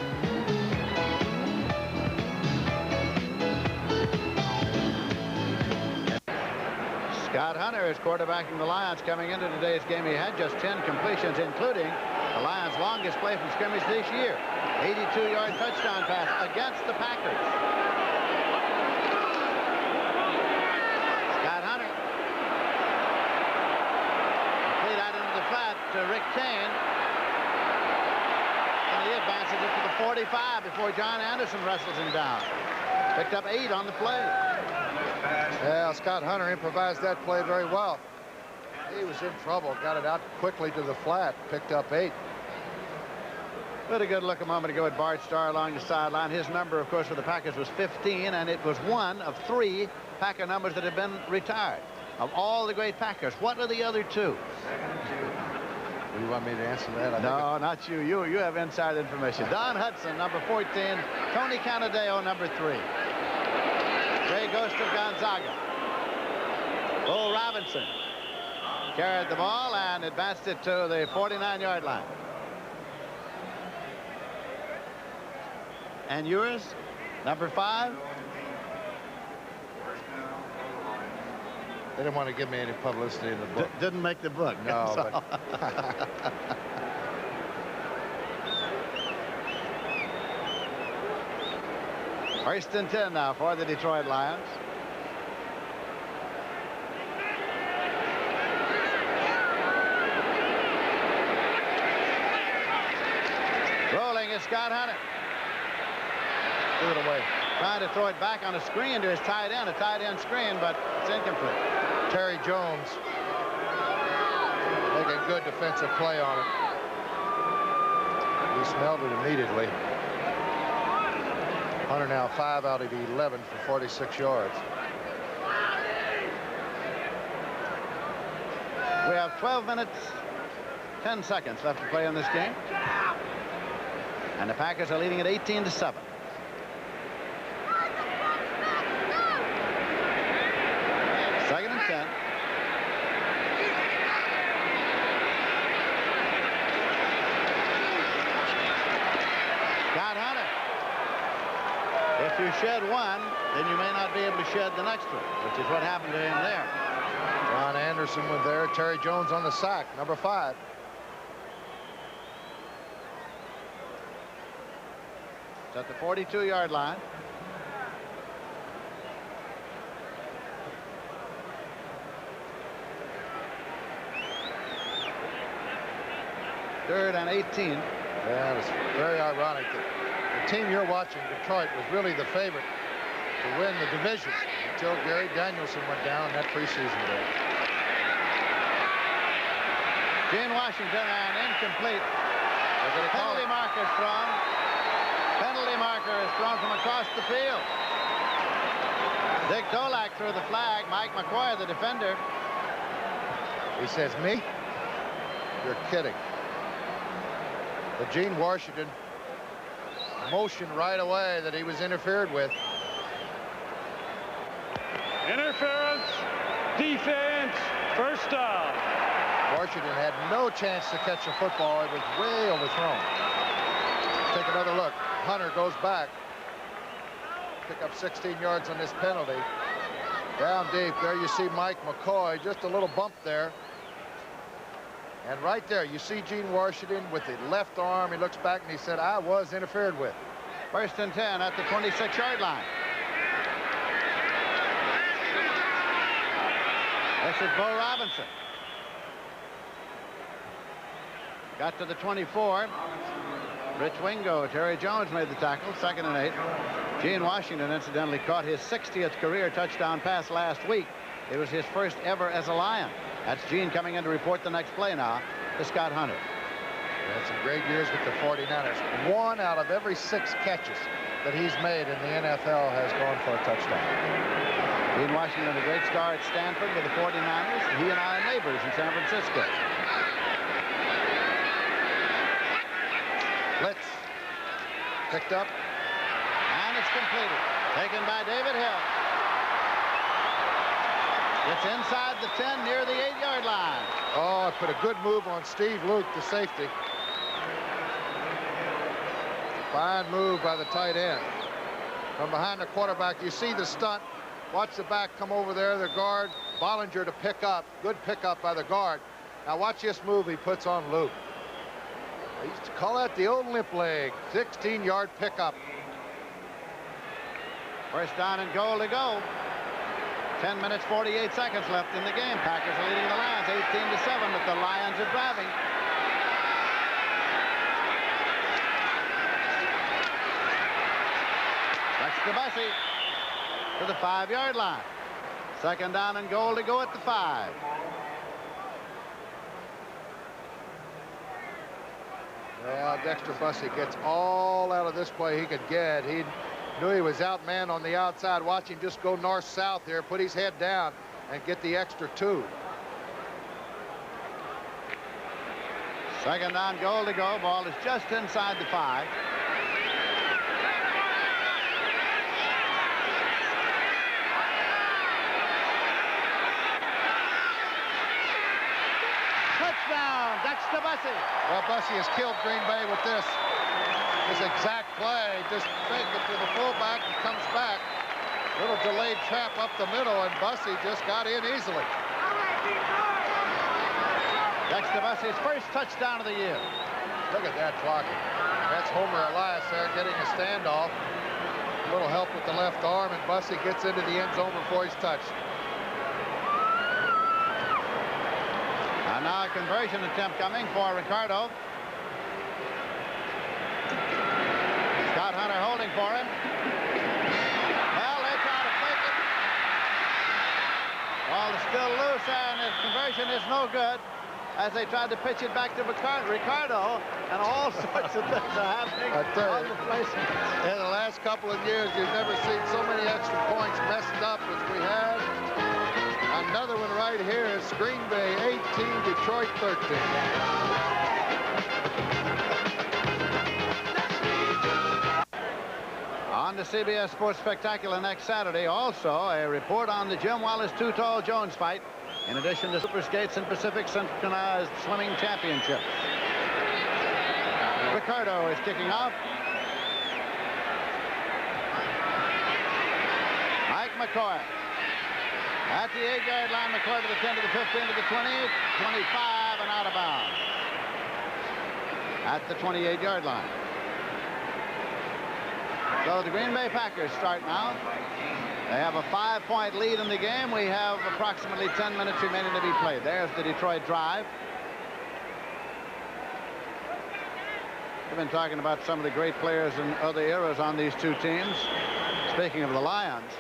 Scott Hunter is quarterbacking the Lions. Coming into today's game, he had just 10 completions, including the Lions' longest play from scrimmage this year. 82-yard touchdown pass against the Packers. Scott Hunter. Complete out into the flat to Rick Kane. And he advances it to the 45 before John Anderson wrestles him down. Picked up 8 on the play. Yeah, Scott Hunter improvised that play very well. He was in trouble. Got it out quickly to the flat. Picked up 8. We had a good look a moment ago at Bart Starr along the sideline. His number, of course, for the Packers was 15, and it was one of 3 Packer numbers that have been retired. Of all the great Packers, what are the other 2? You want me to answer that? No, not you. You have inside information. Don Hudson, number 14. Tony Canadeo, number 3. Ray Ghost of Gonzaga. Bull Robinson carried the ball and advanced it to the 49-yard line. And yours, number 5? They didn't want to give me any publicity in the book. Didn't make the book. No. So. First and 10 now for the Detroit Lions. Rolling is Scott Hunter. Threw it away. Trying to throw it back on a screen to his tight end, a tight end screen, but it's incomplete. Terry Jones making a good defensive play on it. He smelled it immediately. Hunter now 5 out of 11 for 46 yards. We have 12 minutes, 10 seconds left to play in this game. And the Packers are leading at 18-7. Second and 10. Scott Hunter. If you shed one, then you may not be able to shed the next one, which is what happened to him there. John Anderson was there. Terry Jones on the sack, number 5. It's at the 42-yard line. Third and 18. Yeah, it was very ironic that the team you're watching, Detroit, was really the favorite to win the division until Gary Danielson went down that preseason game. Gene Washington and incomplete. Penalty marker thrown. Penalty marker is thrown from across the field. Dick Dolak threw the flag. Mike McCoy, the defender. He says, me? You're kidding. But Gene Washington motioned right away that he was interfered with. Interference, defense, first down. Washington had no chance to catch the football. It was way overthrown. Take another look. Hunter goes back. Pick up 16 yards on this penalty. Down deep there you see Mike McCoy. Just a little bump there. And right there you see Gene Washington with the left arm. He looks back and he said, I was interfered with. First and 10 at the 26-yard line. This is Bo Robinson. Got to the 24. Rich Wingo. Terry Jones made the tackle. Second and 8. Gene Washington incidentally caught his 60th career touchdown pass last week. It was his first ever as a Lion. That's Gene coming in to report the next play now to Scott Hunter. He had some great years with the 49ers. 1 out of every 6 catches that he's made in the NFL has gone for a touchdown. Gene Washington, a great star at Stanford with the 49ers. He and I are neighbors in San Francisco. Blitz. Picked up. And it's completed. Taken by David Hill. It's inside the 10 near the 8-yard line. Oh, put a good move on Steve Luke, the safety. Fine move by the tight end. From behind the quarterback, you see the stunt. Watch the back come over there, the guard, Bollinger to pick up. Good pickup by the guard. Now watch this move he puts on Luke. I used to call that the old limp leg. 16-yard pickup. First down and goal to go. 10 minutes, 48 seconds left in the game. Packers are leading the Lions 18-7, but the Lions are driving. That's DeBussy to the 5-yard line. Second down and goal to go at the 5. Well, Dexter Bussey gets all out of this play he could get. He knew he was outmanned on the outside. Watch him just go north-south here, put his head down, and get the extra 2. Second down, goal to go. Ball is just inside the 5. Touchdown, Dexter Bussey. Well, Bussey has killed Green Bay with this exact play. Just fake it to the fullback and comes back. Little delayed trap up the middle, and Bussey just got in easily. Dexter Bussey's first touchdown of the year. Look at that blocking. That's Homer Elias there getting a standoff. A little help with the left arm, and Bussey gets into the end zone before he's touched. And now a conversion attempt coming for Ricardo. Scott Hunter holding for him. Well, they try to fake it. Ball is still loose, and the conversion is no good as they tried to pitch it back to Ricardo, and all sorts of things are happening on the place. In the last couple of years, you've never seen so many extra points messed up as we have. Another one right here is Green Bay 18, Detroit 13. On the CBS Sports Spectacular next Saturday, also a report on the Jim Wallace Too Tall Jones fight, in addition to Super Skates and Pacific Synchronized Swimming Championships. Ricardo is kicking off. Mike McCoy. At the 8-yard line, McCoy to the 10, to the 15, to the 20, 25, and out of bounds. At the 28-yard line. So the Green Bay Packers start now. They have a 5-point lead in the game. We have approximately 10 minutes remaining to be played. There's the Detroit drive. We've been talking about some of the great players in other eras on these two teams. Speaking of the Lions,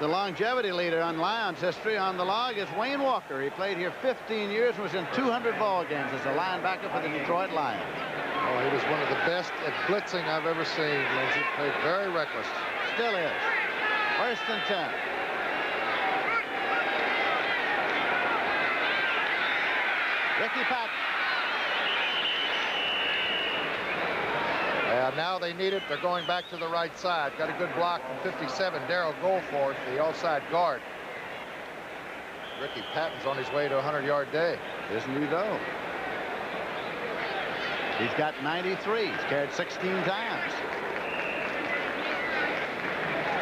the longevity leader on Lions history on the log is Wayne Walker. He played here 15 years and was in 200 ball games as a linebacker for the Detroit Lions. Oh, he was one of the best at blitzing I've ever seen, Lindsey. Played very reckless. Still is. First and 10. Ricky Patton. Now they need it. They're going back to the right side. Got a good block from 57, Darrell Goldforth, the outside guard. Ricky Patton's on his way to a 100-yard day. Isn't he, though? He's got 93. He's carried 16 times.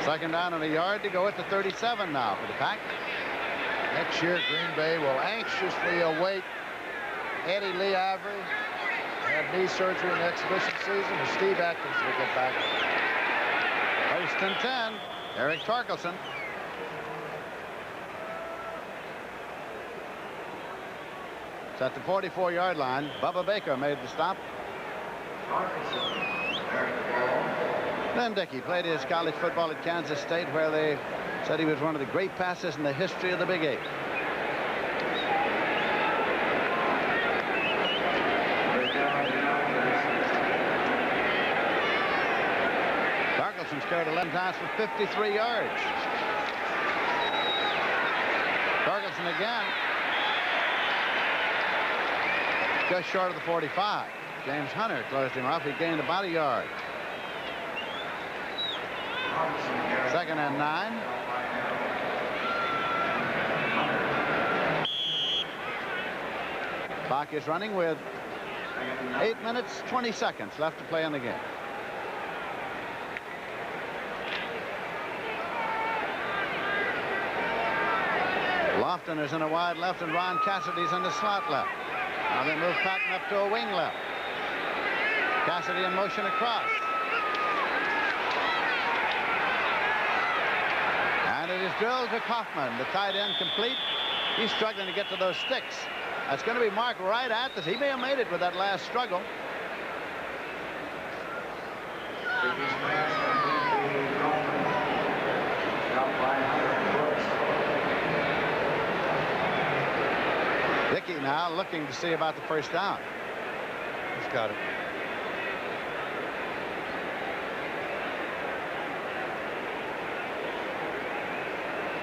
Second down and a yard to go at the 37 now for the Pack. Next year, Green Bay will anxiously await Eddie Lee Avery. Had knee surgery in the exhibition season, and Steve Atkins will get back. First and 10. Eric Torkelson. It's at the 44-yard line. Bubba Baker made the stop. Then Dickey played his college football at Kansas State, where they said he was one of the great passers in the history of the Big Eight. Torkelson's carried 11 times for 53 yards. Torkelson again. Just short of the 45. James Hunter closed him off. He gained about a yard. Second and 9. Clock is running with 8 minutes, 20 seconds left to play in the game. Lofton is in a wide left, and Ron Cassidy's in the slot left. Now they move Patton up to a wing left. Cassidy in motion across. And it is drilled to Kaufman. The tight end complete. He's struggling to get to those sticks. That's going to be marked right at this. He may have made it with that last struggle. Dickey now looking to see about the first down. He's got it.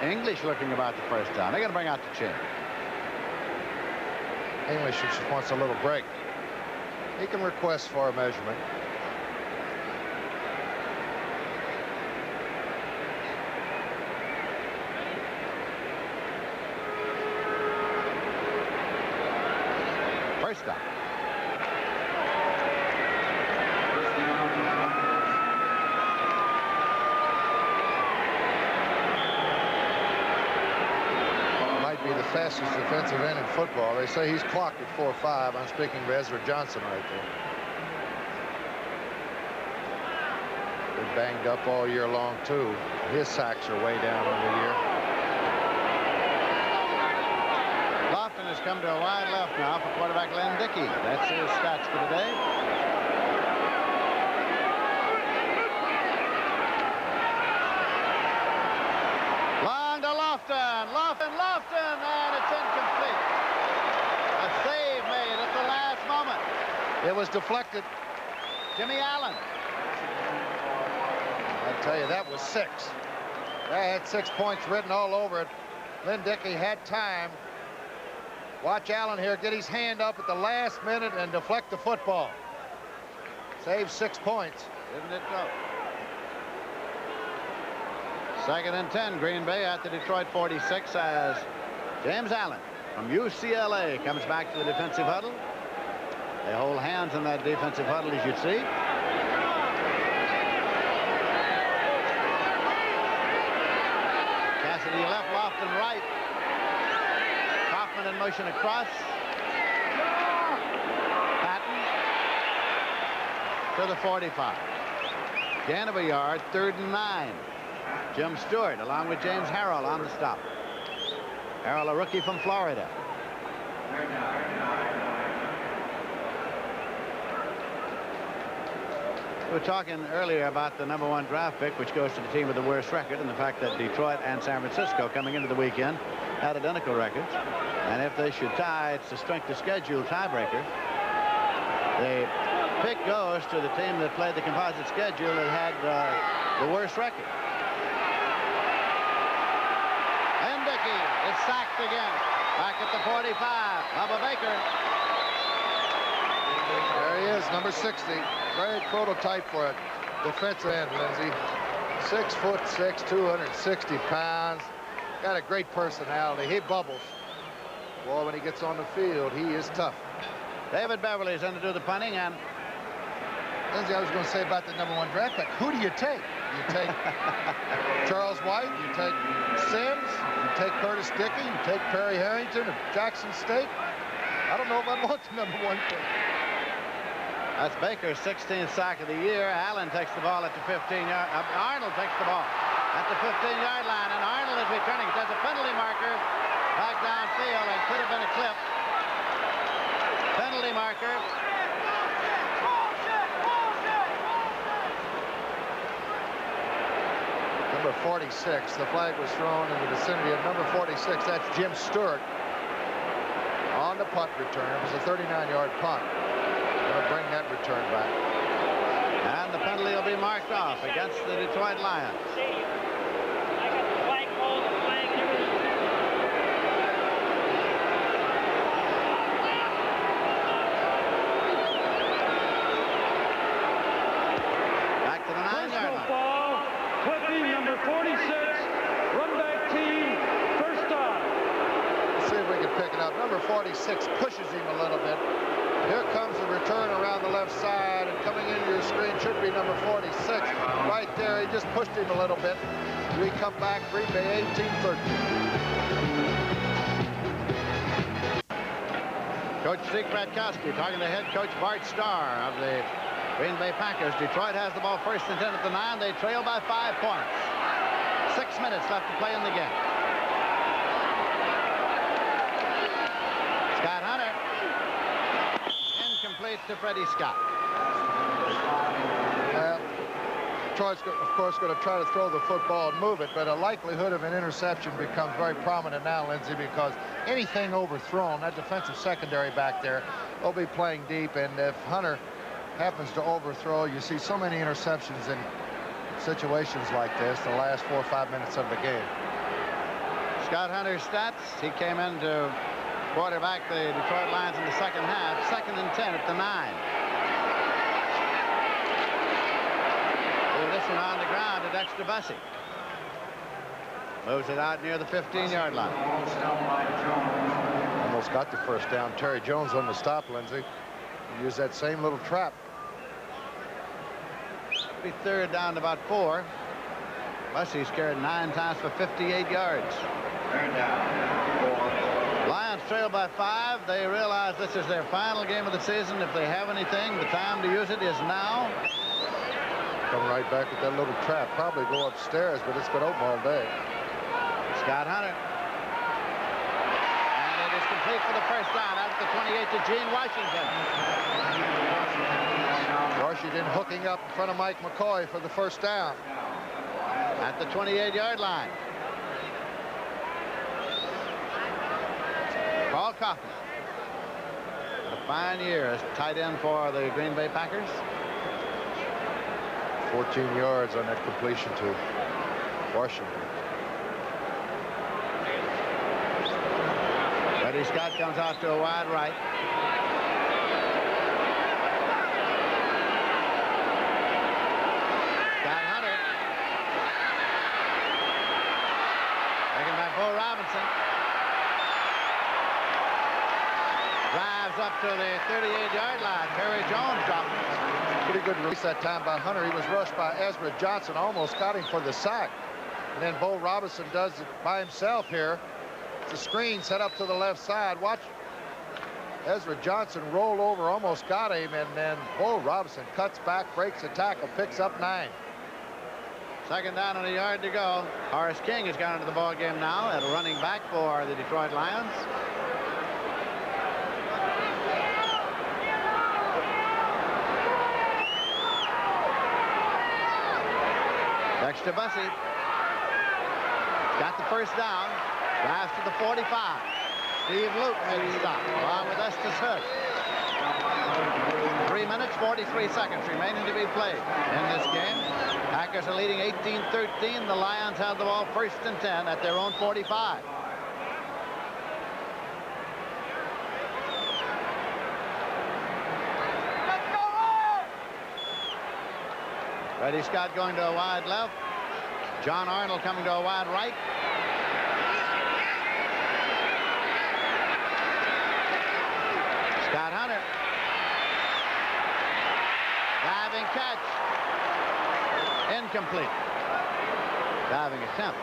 English looking about the first down. They're going to bring out the chain. English just wants a little break. He can request for a measurement. First down. Might be the fastest defensive end in football. They say he's clocked at 4.5. I'm speaking of Ezra Johnson right there. Been banged up all year long too. His sacks are way down on the year. Lofton has come to a wide left now for quarterback Len Dickey. That's his stats for today. Long to Lofton. Lofton, and it's incomplete. A save made at the last moment. It was deflected. Jimmy Allen. I tell you, that was 6. That had 6 points written all over it. Len Dickey had time. Watch Allen here get his hand up at the last minute and deflect the football. Save 6 points. Isn't it so? 2nd and 10, Green Bay at the Detroit 46 as James Allen from UCLA comes back to the defensive huddle. They hold hands in that defensive huddle, as you see. Cassidy left, Lofton right. Kaufman in motion across. Patton to the 45. Gain of a yard, 3rd and 9. Jim Stewart along with James Harrell on the stop. Harrell, a rookie from Florida. We were talking earlier about the #1 draft pick, which goes to the team with the worst record, and the fact that Detroit and San Francisco coming into the weekend had identical records. And if they should tie, it's the strength of schedule tiebreaker. The pick goes to the team that played the composite schedule that had the worst record. And Dickey is sacked again. Back at the 45. Bubba Baker. There he is, number 60. Great prototype for a defensive end, Lindsey. 6'6", 260 pounds. Got a great personality. He bubbles. Boy, when he gets on the field, he is tough. David Beverly is in to do the punting, and Lindsey, I was going to say about the #1 draft pick. Who do you take? You take Charles White, you take Sims, you take Curtis Dickey, you take Perry Harrington of Jackson State. I don't know if I want the #1 pick. That's Baker's 16th sack of the year. Allen takes the ball at the 15-yard. Arnold takes the ball at the 15-yard line, and Arnold is returning. There's a penalty marker back downfield, and could have been a clip. Penalty marker. Number 46. The flag was thrown in the vicinity of number 46. That's Jim Stewart on the punt return. It was a 39-yard punt. Going to bring that return back. And the penalty will be marked off against the Detroit Lions. Back to the 9-yard line. Ball, clipping number 46, run back team, first down. Let's see if we can pick it up. Number 46 pushes him a little bit. Here comes the return around the left side, and coming into your screen should be number 46. Right there, he just pushed him a little bit. We come back, Green Bay 18-13. Coach Zeke Bratkowski talking to head coach Bart Starr of the Green Bay Packers. Detroit has the ball first and 10 at the 9. They trail by 5 points. 6 minutes left to play in the game. Scott Hunter. Incomplete to Freddie Scott. Detroit's, of course, going to try to throw the football and move it, but a likelihood of an interception becomes very prominent now, Lindsey, because anything overthrown, that defensive secondary back there, will be playing deep, and if Hunter happens to overthrow, you see so many interceptions in situations like this the last 4 or 5 minutes of the game. Scott Hunter's stats, he came in to quarterback the Detroit Lions in the second half. 2nd and 10 at the 9. This one on the ground to Dexter Bussey. Moves it out near the 15-yard line. Almost got the first down. Terry Jones on the stop, Lindsey. He used that same little trap. Be 3rd down to about 4. Bussey's carried 9 times for 58 yards. 3rd down. 4. Lions trail by 5. They realize this is their final game of the season. If they have anything, the time to use it is now. Come right back with that little trap. Probably go upstairs, but it's been open all day. Scott Hunter. And it is complete for the first down out at the 28 to Gene Washington. Washington hooking up in front of Mike McCoy for the first down. At the 28-yard line. Paul Kaufman. A fine year as tight end for the Green Bay Packers. 14 yards on that completion to Washington. Freddie Scott comes out to a wide right. Scott Hunter. Taken by Bo Robinson. Drives up to the 38-yard line. Terry Jones dropped it. Pretty good release that time by Hunter. He was rushed by Ezra Johnson. Almost got him for the sack. And then Bo Robinson does it by himself here. It's a screen set up to the left side. Watch Ezra Johnson roll over, almost got him, and then Bo Robinson cuts back, breaks a tackle, picks up 9. 2nd down and a yard to go. Horace King has gone into the ball game now at a running back for the Detroit Lions. Dexter Bussey got the first down. Drives to the 45. Steve Luke made the stop along with Estes Hood. 3 minutes, 43 seconds remaining to be played in this game. Packers are leading 18-13. The Lions have the ball 1st and 10 at their own 45. Freddie Scott going to a wide left. John Arnold coming to a wide right. Scott Hunter. Diving catch. Incomplete. Diving attempt.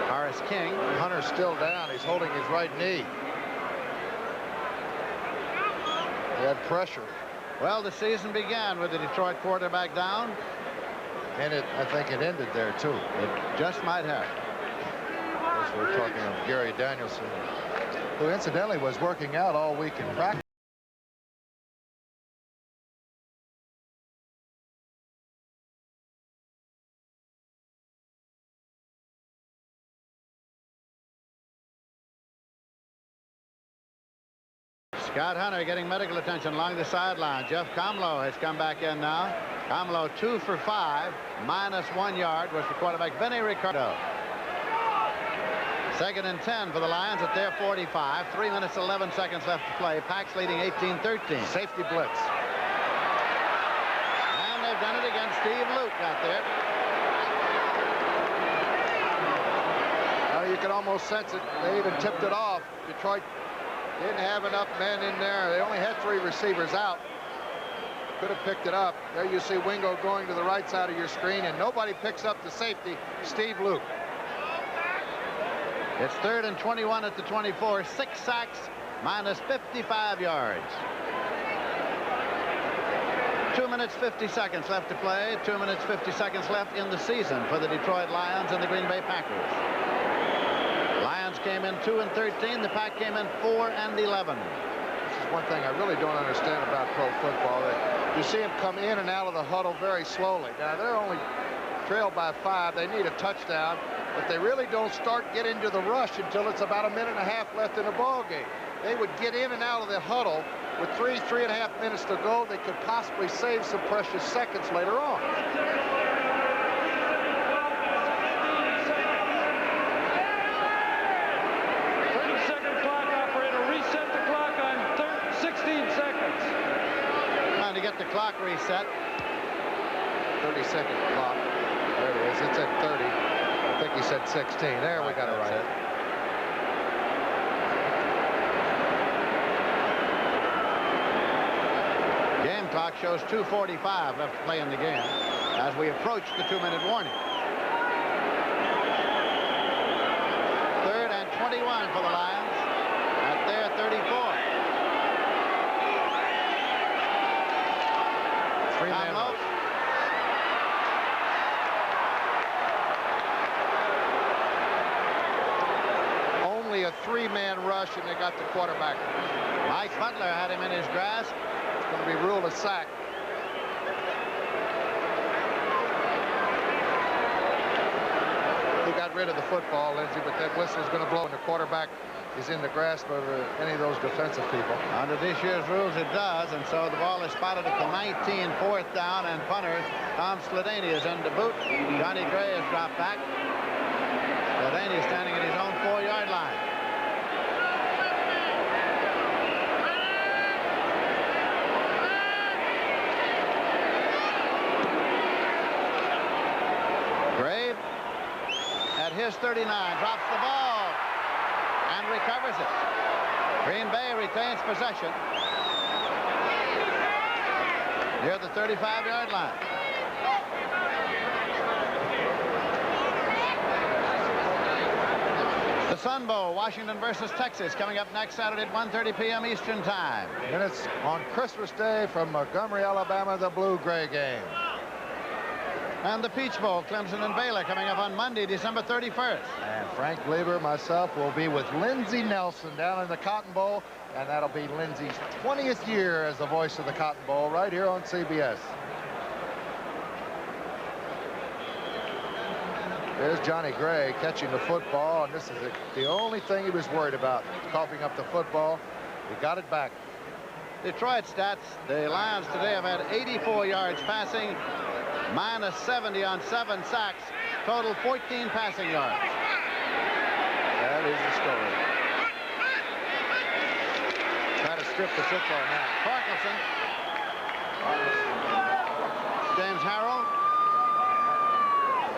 Horace King. Hunter's still down. He's holding his right knee. He had pressure. Well, the season began with the Detroit quarterback down. And I think it ended there, too. It just might have. As we're talking of Gary Danielson, who incidentally was working out all week in practice. Scott Hunter getting medical attention along the sideline. Jeff Comlow has come back in now. Comlow 2 for 5, -1 yard was the quarterback, Vinny Ricardo. 2nd and 10 for the Lions at their 45. 3 minutes, 11 seconds left to play. Packs leading 18-13. Safety blitz. And they've done it again. Steve Luke got there. Now you can almost sense it. They even tipped it off. Detroit didn't have enough men in there. They only had 3 receivers out. Could have picked it up. There you see Wingo going to the right side of your screen, and nobody picks up the safety, Steve Luke. It's 3rd and 21 at the 24. 6 sacks, minus 55 yards. 2 minutes 50 seconds left to play. 2 minutes 50 seconds left in the season for the Detroit Lions and the Green Bay Packers. Lions came in 2 and 13. The Pack came in 4 and 11. This is one thing I really don't understand about pro football. That you see them come in and out of the huddle very slowly. Now they're only trailed by 5. They need a touchdown, but they really don't start get into the rush until it's about 1.5 minutes left in the ball game. They would get in and out of the huddle with 3.5 minutes to go. They could possibly save some precious seconds later on. 30-second clock, operator. Reset the clock on 16 seconds. Trying to get the clock reset. 30-second clock. There it is. It's at 30. I think he said 16. There, we got it right. Game clock shows 2:45 left to play in the game as we approach the 2-minute warning. 3rd and 21 for the Lions at their 34. Three-man rush. Only a 3-man rush, and they got the quarterback. Mike Butler had him in his grasp. Going to be ruled a sack. He got rid of the football, Lindsey, but that whistle's going to blow, and the quarterback is in the grasp of any of those defensive people. Under this year's rules, it does, and so the ball is spotted at the 19, 4th down, and punter Tom Sladany is in to boot. Johnny Gray has dropped back. Sladany is standing at his own 4-yard line. Gray at his 39 drops the ball and recovers it. Green Bay retains possession near the 35-yard line. The Sun Bowl, Washington versus Texas, coming up next Saturday at 1:30 p.m. Eastern Time. And it's on Christmas Day from Montgomery, Alabama, the Blue-Gray game. And the Peach Bowl, Clemson and Baylor, coming up on Monday, December 31st. And Frank Gleber, myself, will be with Lindsey Nelson down in the Cotton Bowl, and that'll be Lindsey's 20th year as the voice of the Cotton Bowl right here on CBS. There's Johnny Gray catching the football, and this is the only thing he was worried about, coughing up the football. He got it back. Detroit stats, the Lions today have had 84 yards passing, minus 70 on 7 sacks, total 14 passing yards. That is the story. Trying to strip the football now. Parkinson. James Harrell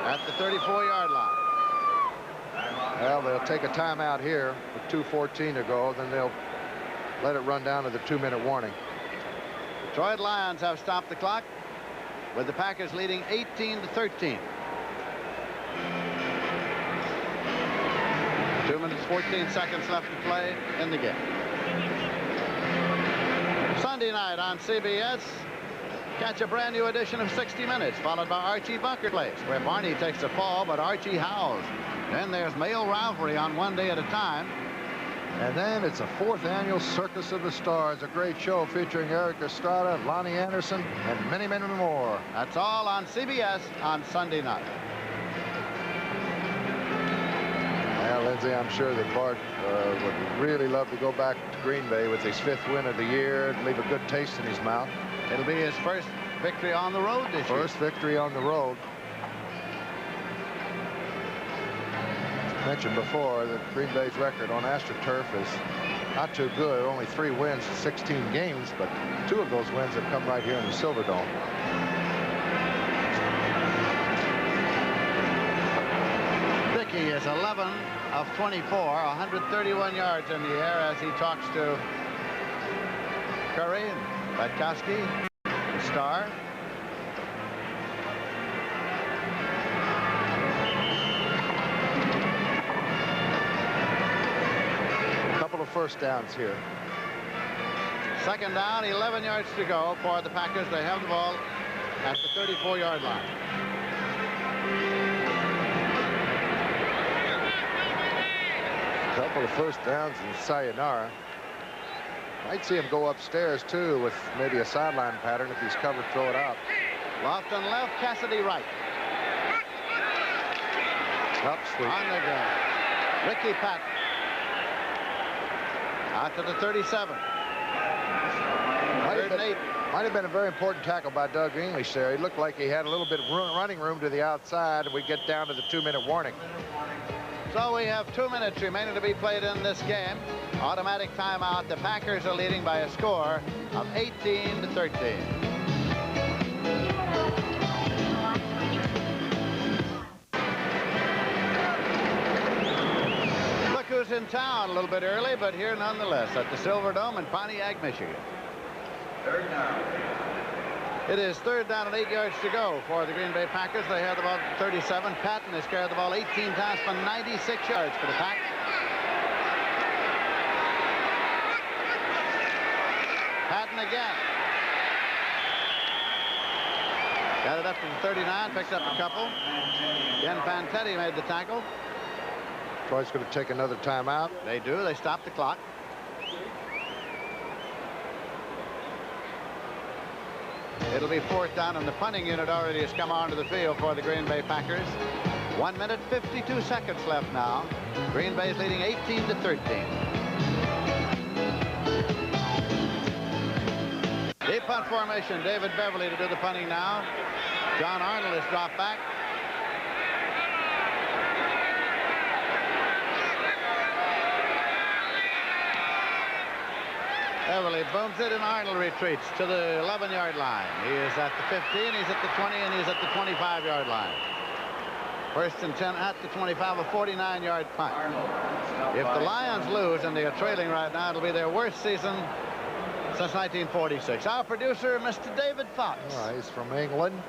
at the 34-yard line. Well, they'll take a timeout here with 2:14 to go, then they'll let it run down to the 2-minute warning. Detroit Lions have stopped the clock with the Packers leading 18-13. 2 minutes 14 seconds left to play in the game. Sunday night on CBS, catch a brand new edition of 60 Minutes, followed by Archie Bunker Place, where Barney takes a fall, but Archie howls. Then there's male rivalry on One Day at a Time. And then it's a 4th annual Circus of the Stars, a great show featuring Eric Estrada, Lonnie Anderson, and many, many more. That's all on CBS on Sunday night. Well, Lindsey, I'm sure that Bart would really love to go back to Green Bay with his 5th win of the year, leave a good taste in his mouth. It'll be his first victory on the road this year. First victory on the road. Mentioned before that Green Bay's record on AstroTurf is not too good. Only 3 wins in 16 games, but 2 of those wins have come right here in the Silverdome. Dickey is a 11 of 24, 131 yards in the air as he talks to Curry and Batkowski, the star. A couple of first downs here. Second down, 11 yards to go for the Packers. They have the ball at the 34-yard line. A couple of first downs in sayonara. Might see him go upstairs, too, with maybe a sideline pattern. If he's covered, throw it out. Lofton left, Cassidy right. Up sweep. On the ground. Ricky Patton. Out to the 37. Might have been a very important tackle by Doug English there. He looked like he had a little bit of running room to the outside, and we get down to the 2-minute warning. So we have 2 minutes remaining to be played in this game. Automatic timeout. The Packers are leading by a score of 18-13. Look who's in town a little bit early, but here nonetheless at the Silverdome in Pontiac, Michigan. Third down. It is third down and 8 yards to go for the Green Bay Packers. They have the ball at 37. Patton has carried the ball 18 times for 96 yards for the Pack. Patton again. Got it up to the 39, picked up a couple. Ken Fantetti made the tackle. Troy's going to take another timeout. They do. They stop the clock. It'll be fourth down, and the punting unit already has come onto the field for the Green Bay Packers. 1 minute, 52 seconds left now. Green Bay's leading 18-13. Deep punt formation. David Beverly to do the punting now. John Arnold has dropped back. Beverly booms it, and Arnold retreats to the 11-yard line. He is at the 15, he's at the 20, and he's at the 25-yard line. First and 10 at the 25, a 49-yard punt. If the Lions lose, and they are trailing right now, it'll be their worst season since 1946. Our producer, Mr. David Fox. All right, he's from England.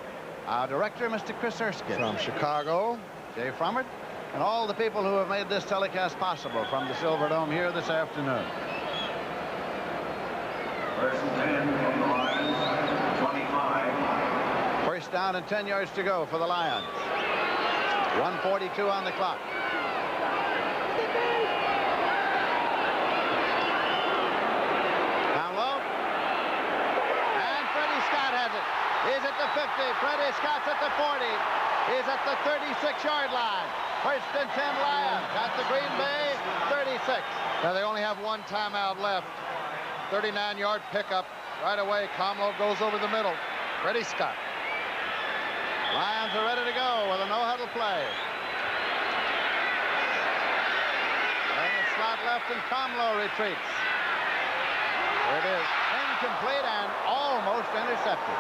Our director, Mr. Chris Erskine. From Chicago. Jay Frummert, and all the people who have made this telecast possible from the Silverdome here this afternoon. First and 10 from the Lions, 25. First down and 10 yards to go for the Lions. 1:42 on the clock. Down low. And Freddie Scott has it. He's at the 50. Freddie Scott's at the 40. He's at the 36-yard line. First and 10 Lions at the Green Bay 36. Now they only have one timeout left. 39-yard pickup right away. Comlo goes over the middle. Freddie Scott. Lions are ready to go with a no-huddle play. And the slot left, and Comlo retreats. There it is. Incomplete and almost intercepted.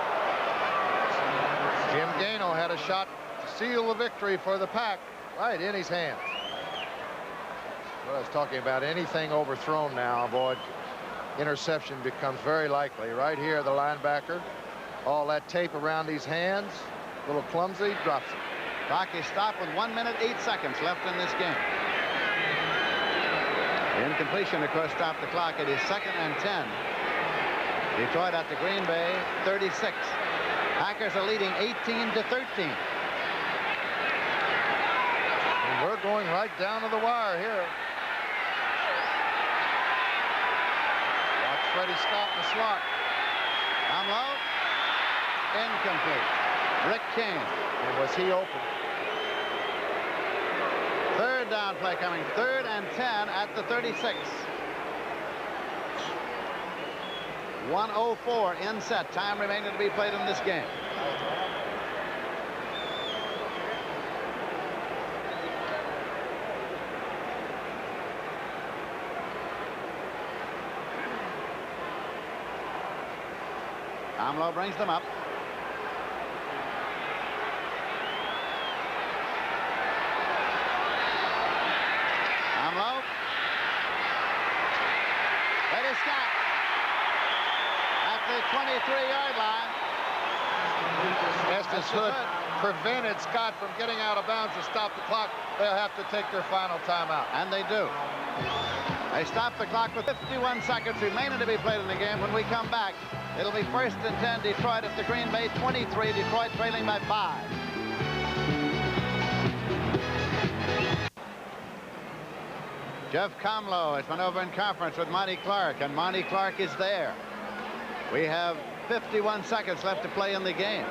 Jim Gaino had a shot to seal the victory for the Pack right in his hands. What I was talking about, anything overthrown now, boy, interception becomes very likely. Right here, the linebacker, all that tape around his hands, a little clumsy, drops it. Clock is stopped with 1 minute, 8 seconds left in this game. The incompletion, of course, stopped the clock. It is second and 10. Detroit at the Green Bay 36. Packers are leading 18-13. And we're going right down to the wire here. Freddie Scott in the slot. Down low. Incomplete. Rick King. And was he open? Third down play coming. Third and 10 at the 36. 1:04 in set. Time remaining to be played in this game. Comlo brings them up. Scott at the 23-yard line. Estes Hood prevented Scott from getting out of bounds to stop the clock. They'll have to take their final timeout. And they do. They stop the clock with 51 seconds remaining to be played in the game. When we come back, it'll be 1st and 10 Detroit at the Green Bay 23. Detroit trailing by 5. Jeff Comlow has been over in conference with Monty Clark, and Monty Clark is there. We have 51 seconds left to play in the game.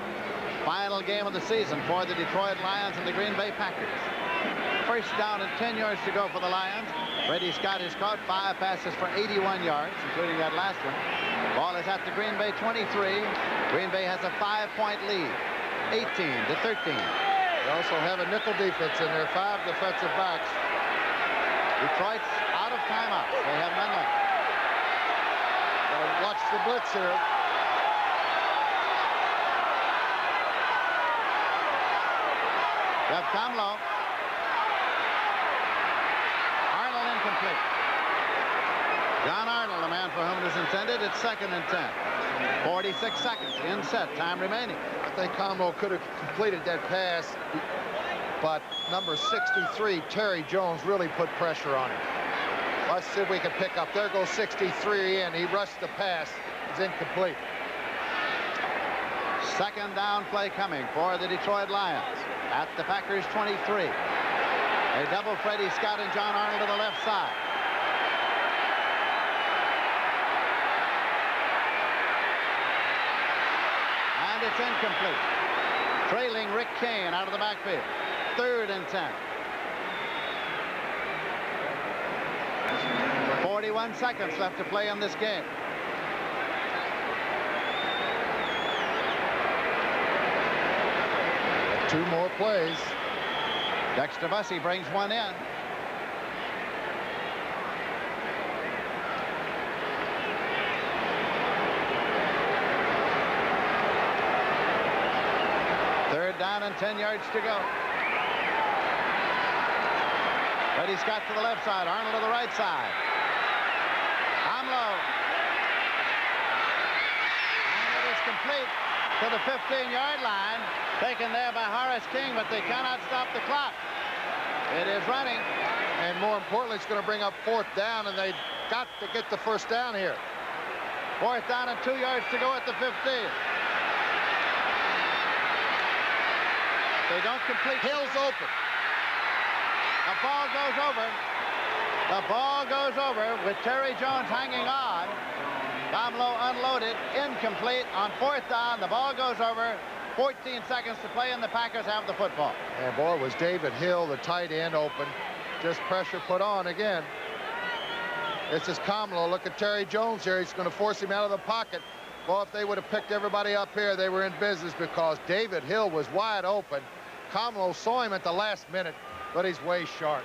Final game of the season for the Detroit Lions and the Green Bay Packers. 1st down and 10 yards to go for the Lions. Freddie Scott has caught 5 passes for 81 yards, including that last one. Ball is at the Green Bay 23. Green Bay has a 5-point lead, 18-13. They also have a nickel defense in there, 5 defensive backs. Detroit's out of timeouts. They have none left. Watch the blitz here. Jeff Comlow. Arnold incomplete. John Arnold, the man for whom it is intended. It's 2nd and 10. 46 seconds in set, time remaining. I think Comlow could have completed that pass, but number 63, Terry Jones, really put pressure on him. Let's see if we can pick up. There goes 63 in. He rushed the pass. It's incomplete. 2nd down play coming for the Detroit Lions at the Packers 23. They double Freddie Scott and John Arnold to the left side. And it's incomplete. Trailing Rick Kane out of the backfield. 3rd and 10. 41 seconds left to play in this game. Two more plays. Dexter Bussey brings one in. Third down and 10 yards to go. Freddie Scott to the left side, Arnold to the right side. Comlow. And it is complete to the 15-yard line. Taken there by Horace King, but they cannot stop the clock. It is running. And more importantly, it's going to bring up 4th down, and they got to get the 1st down here. 4th down and 2 yards to go at the 15. They don't complete. Hill's open. The ball goes over. The ball goes over with Terry Jones hanging on. Comlow unloaded, incomplete on 4th down. The ball goes over. 14 seconds to play, and the Packers have the football. And boy, was David Hill, the tight end, open. Just pressure put on again. This is Comlow. Look at Terry Jones here. He's going to force him out of the pocket. Well, if they would have picked everybody up here, they were in business because David Hill was wide open. Comlow saw him at the last minute, but he's way short.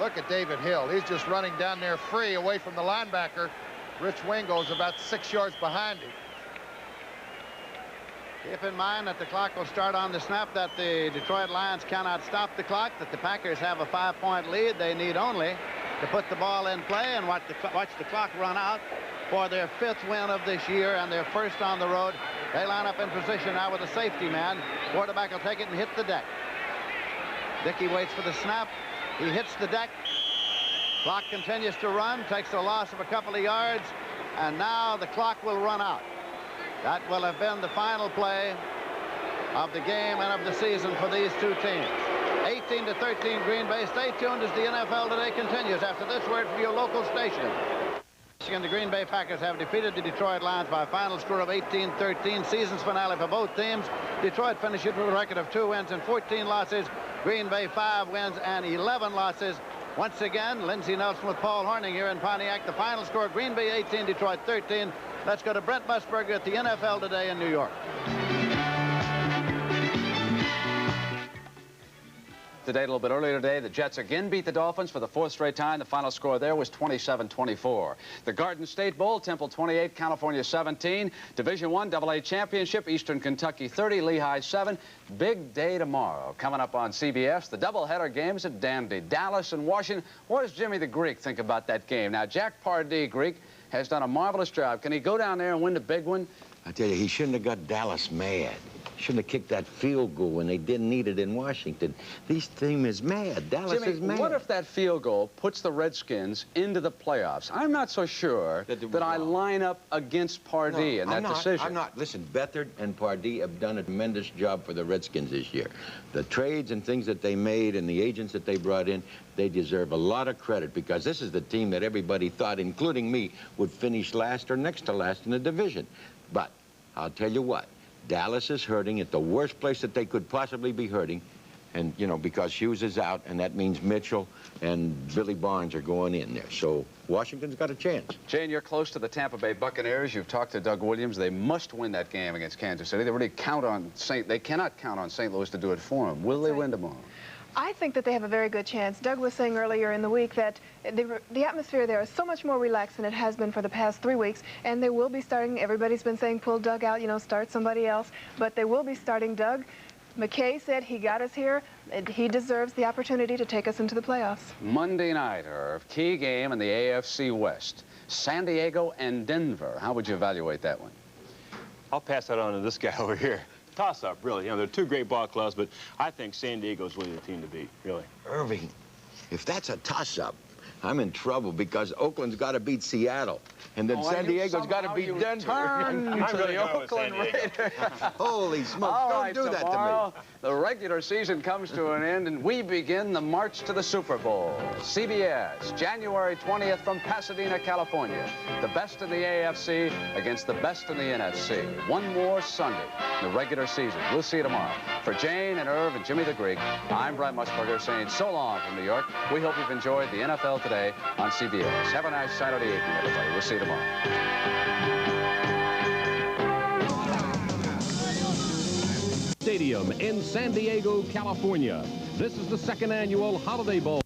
Look at David Hill. He's just running down there free away from the linebacker. Rich Wingo's about 6 yards behind him. Keep in mind that the clock will start on the snap, that the Detroit Lions cannot stop the clock, that the Packers have a 5-point lead. They need only to put the ball in play and watch the clock run out for their 5th win of this year and their 1st on the road. They line up in position now with a safety man. Quarterback will take it and hit the deck. Dickey waits for the snap. He hits the deck. Clock continues to run, takes a loss of a couple of yards, and now the clock will run out. That will have been the final play of the game and of the season for these two teams. 18-13 Green Bay. Stay tuned as the NFL Today continues after this word from your local station. Michigan, the Green Bay Packers have defeated the Detroit Lions by a final score of 18-13. Season's finale for both teams. Detroit finished with a record of 2 wins and 14 losses. Green Bay 5 wins and 11 losses. Once again, Lindsey Nelson with Paul Hornung here in Pontiac. The final score, Green Bay 18, Detroit 13. Let's go to Brent Musburger at the NFL Today in New York. today, a little bit earlier today, the Jets again beat the Dolphins for the 4th straight time. The final score there was 27-24. The Garden State Bowl, Temple 28, California 17. Division I AA Championship, Eastern Kentucky 30, Lehigh 7. Big day tomorrow. Coming up on CBS, the doubleheader games at Dandy, Dallas and Washington. What does Jimmy the Greek think about that game? Now, Jack Pardee, Greek, has done a marvelous job. Can he go down there and win the big one? I tell you, he shouldn't have got Dallas mad. Shouldn't have kicked that field goal when they didn't need it in Washington. This team is mad. Dallas Jimmy, is mad. what if that field goal puts the Redskins into the playoffs? I'm not so sure that I line up against Pardee in that decision. I'm not. Listen, Beathard and Pardee have done a tremendous job for the Redskins this year. The trades and things that they made and the agents that they brought in, they deserve a lot of credit because this is the team that everybody thought, including me, would finish last or next to last in the division. But I'll tell you what. Dallas is hurting at the worst place that they could possibly be hurting. And, you know, because Hughes is out, and that means Mitchell and Billy Barnes are going in there. So Washington's got a chance. Jane, you're close to the Tampa Bay Buccaneers. You've talked to Doug Williams. They must win that game against Kansas City. They really they cannot count on St. Louis to do it for them. Will they win tomorrow? I think that they have a very good chance. Doug was saying earlier in the week that the atmosphere there is so much more relaxed than it has been for the past 3 weeks, and they will be starting, everybody's been saying pull Doug out, you know, start somebody else, but they will be starting Doug. McKay said he got us here, and he deserves the opportunity to take us into the playoffs. Monday night, Irv, key game in the AFC West. San Diego and Denver. How would you evaluate that one? I'll pass that on to this guy over here. Toss-up, really. You know, they're two great ball clubs, but I think San Diego's really the team to beat, really. Irving, if that's a toss-up, I'm in trouble because Oakland's got to beat Seattle, and then San Diego's got to beat Denver. Turn to the Oakland Raiders. Holy smokes, All don't do that tomorrow, to me. The regular season comes to an end, and we begin the march to the Super Bowl. CBS, January 20th from Pasadena, California. The best in the AFC against the best in the NFC. One more Sunday in the regular season. We'll see you tomorrow. For Jane and Irv and Jimmy the Greek, I'm Brent Musburger saying so long from New York. We hope you've enjoyed the NFL Today on CBS. Have a nice Saturday evening, everybody. We'll see you tomorrow. Stadium in San Diego, California. This is the 2nd annual Holiday Bowl.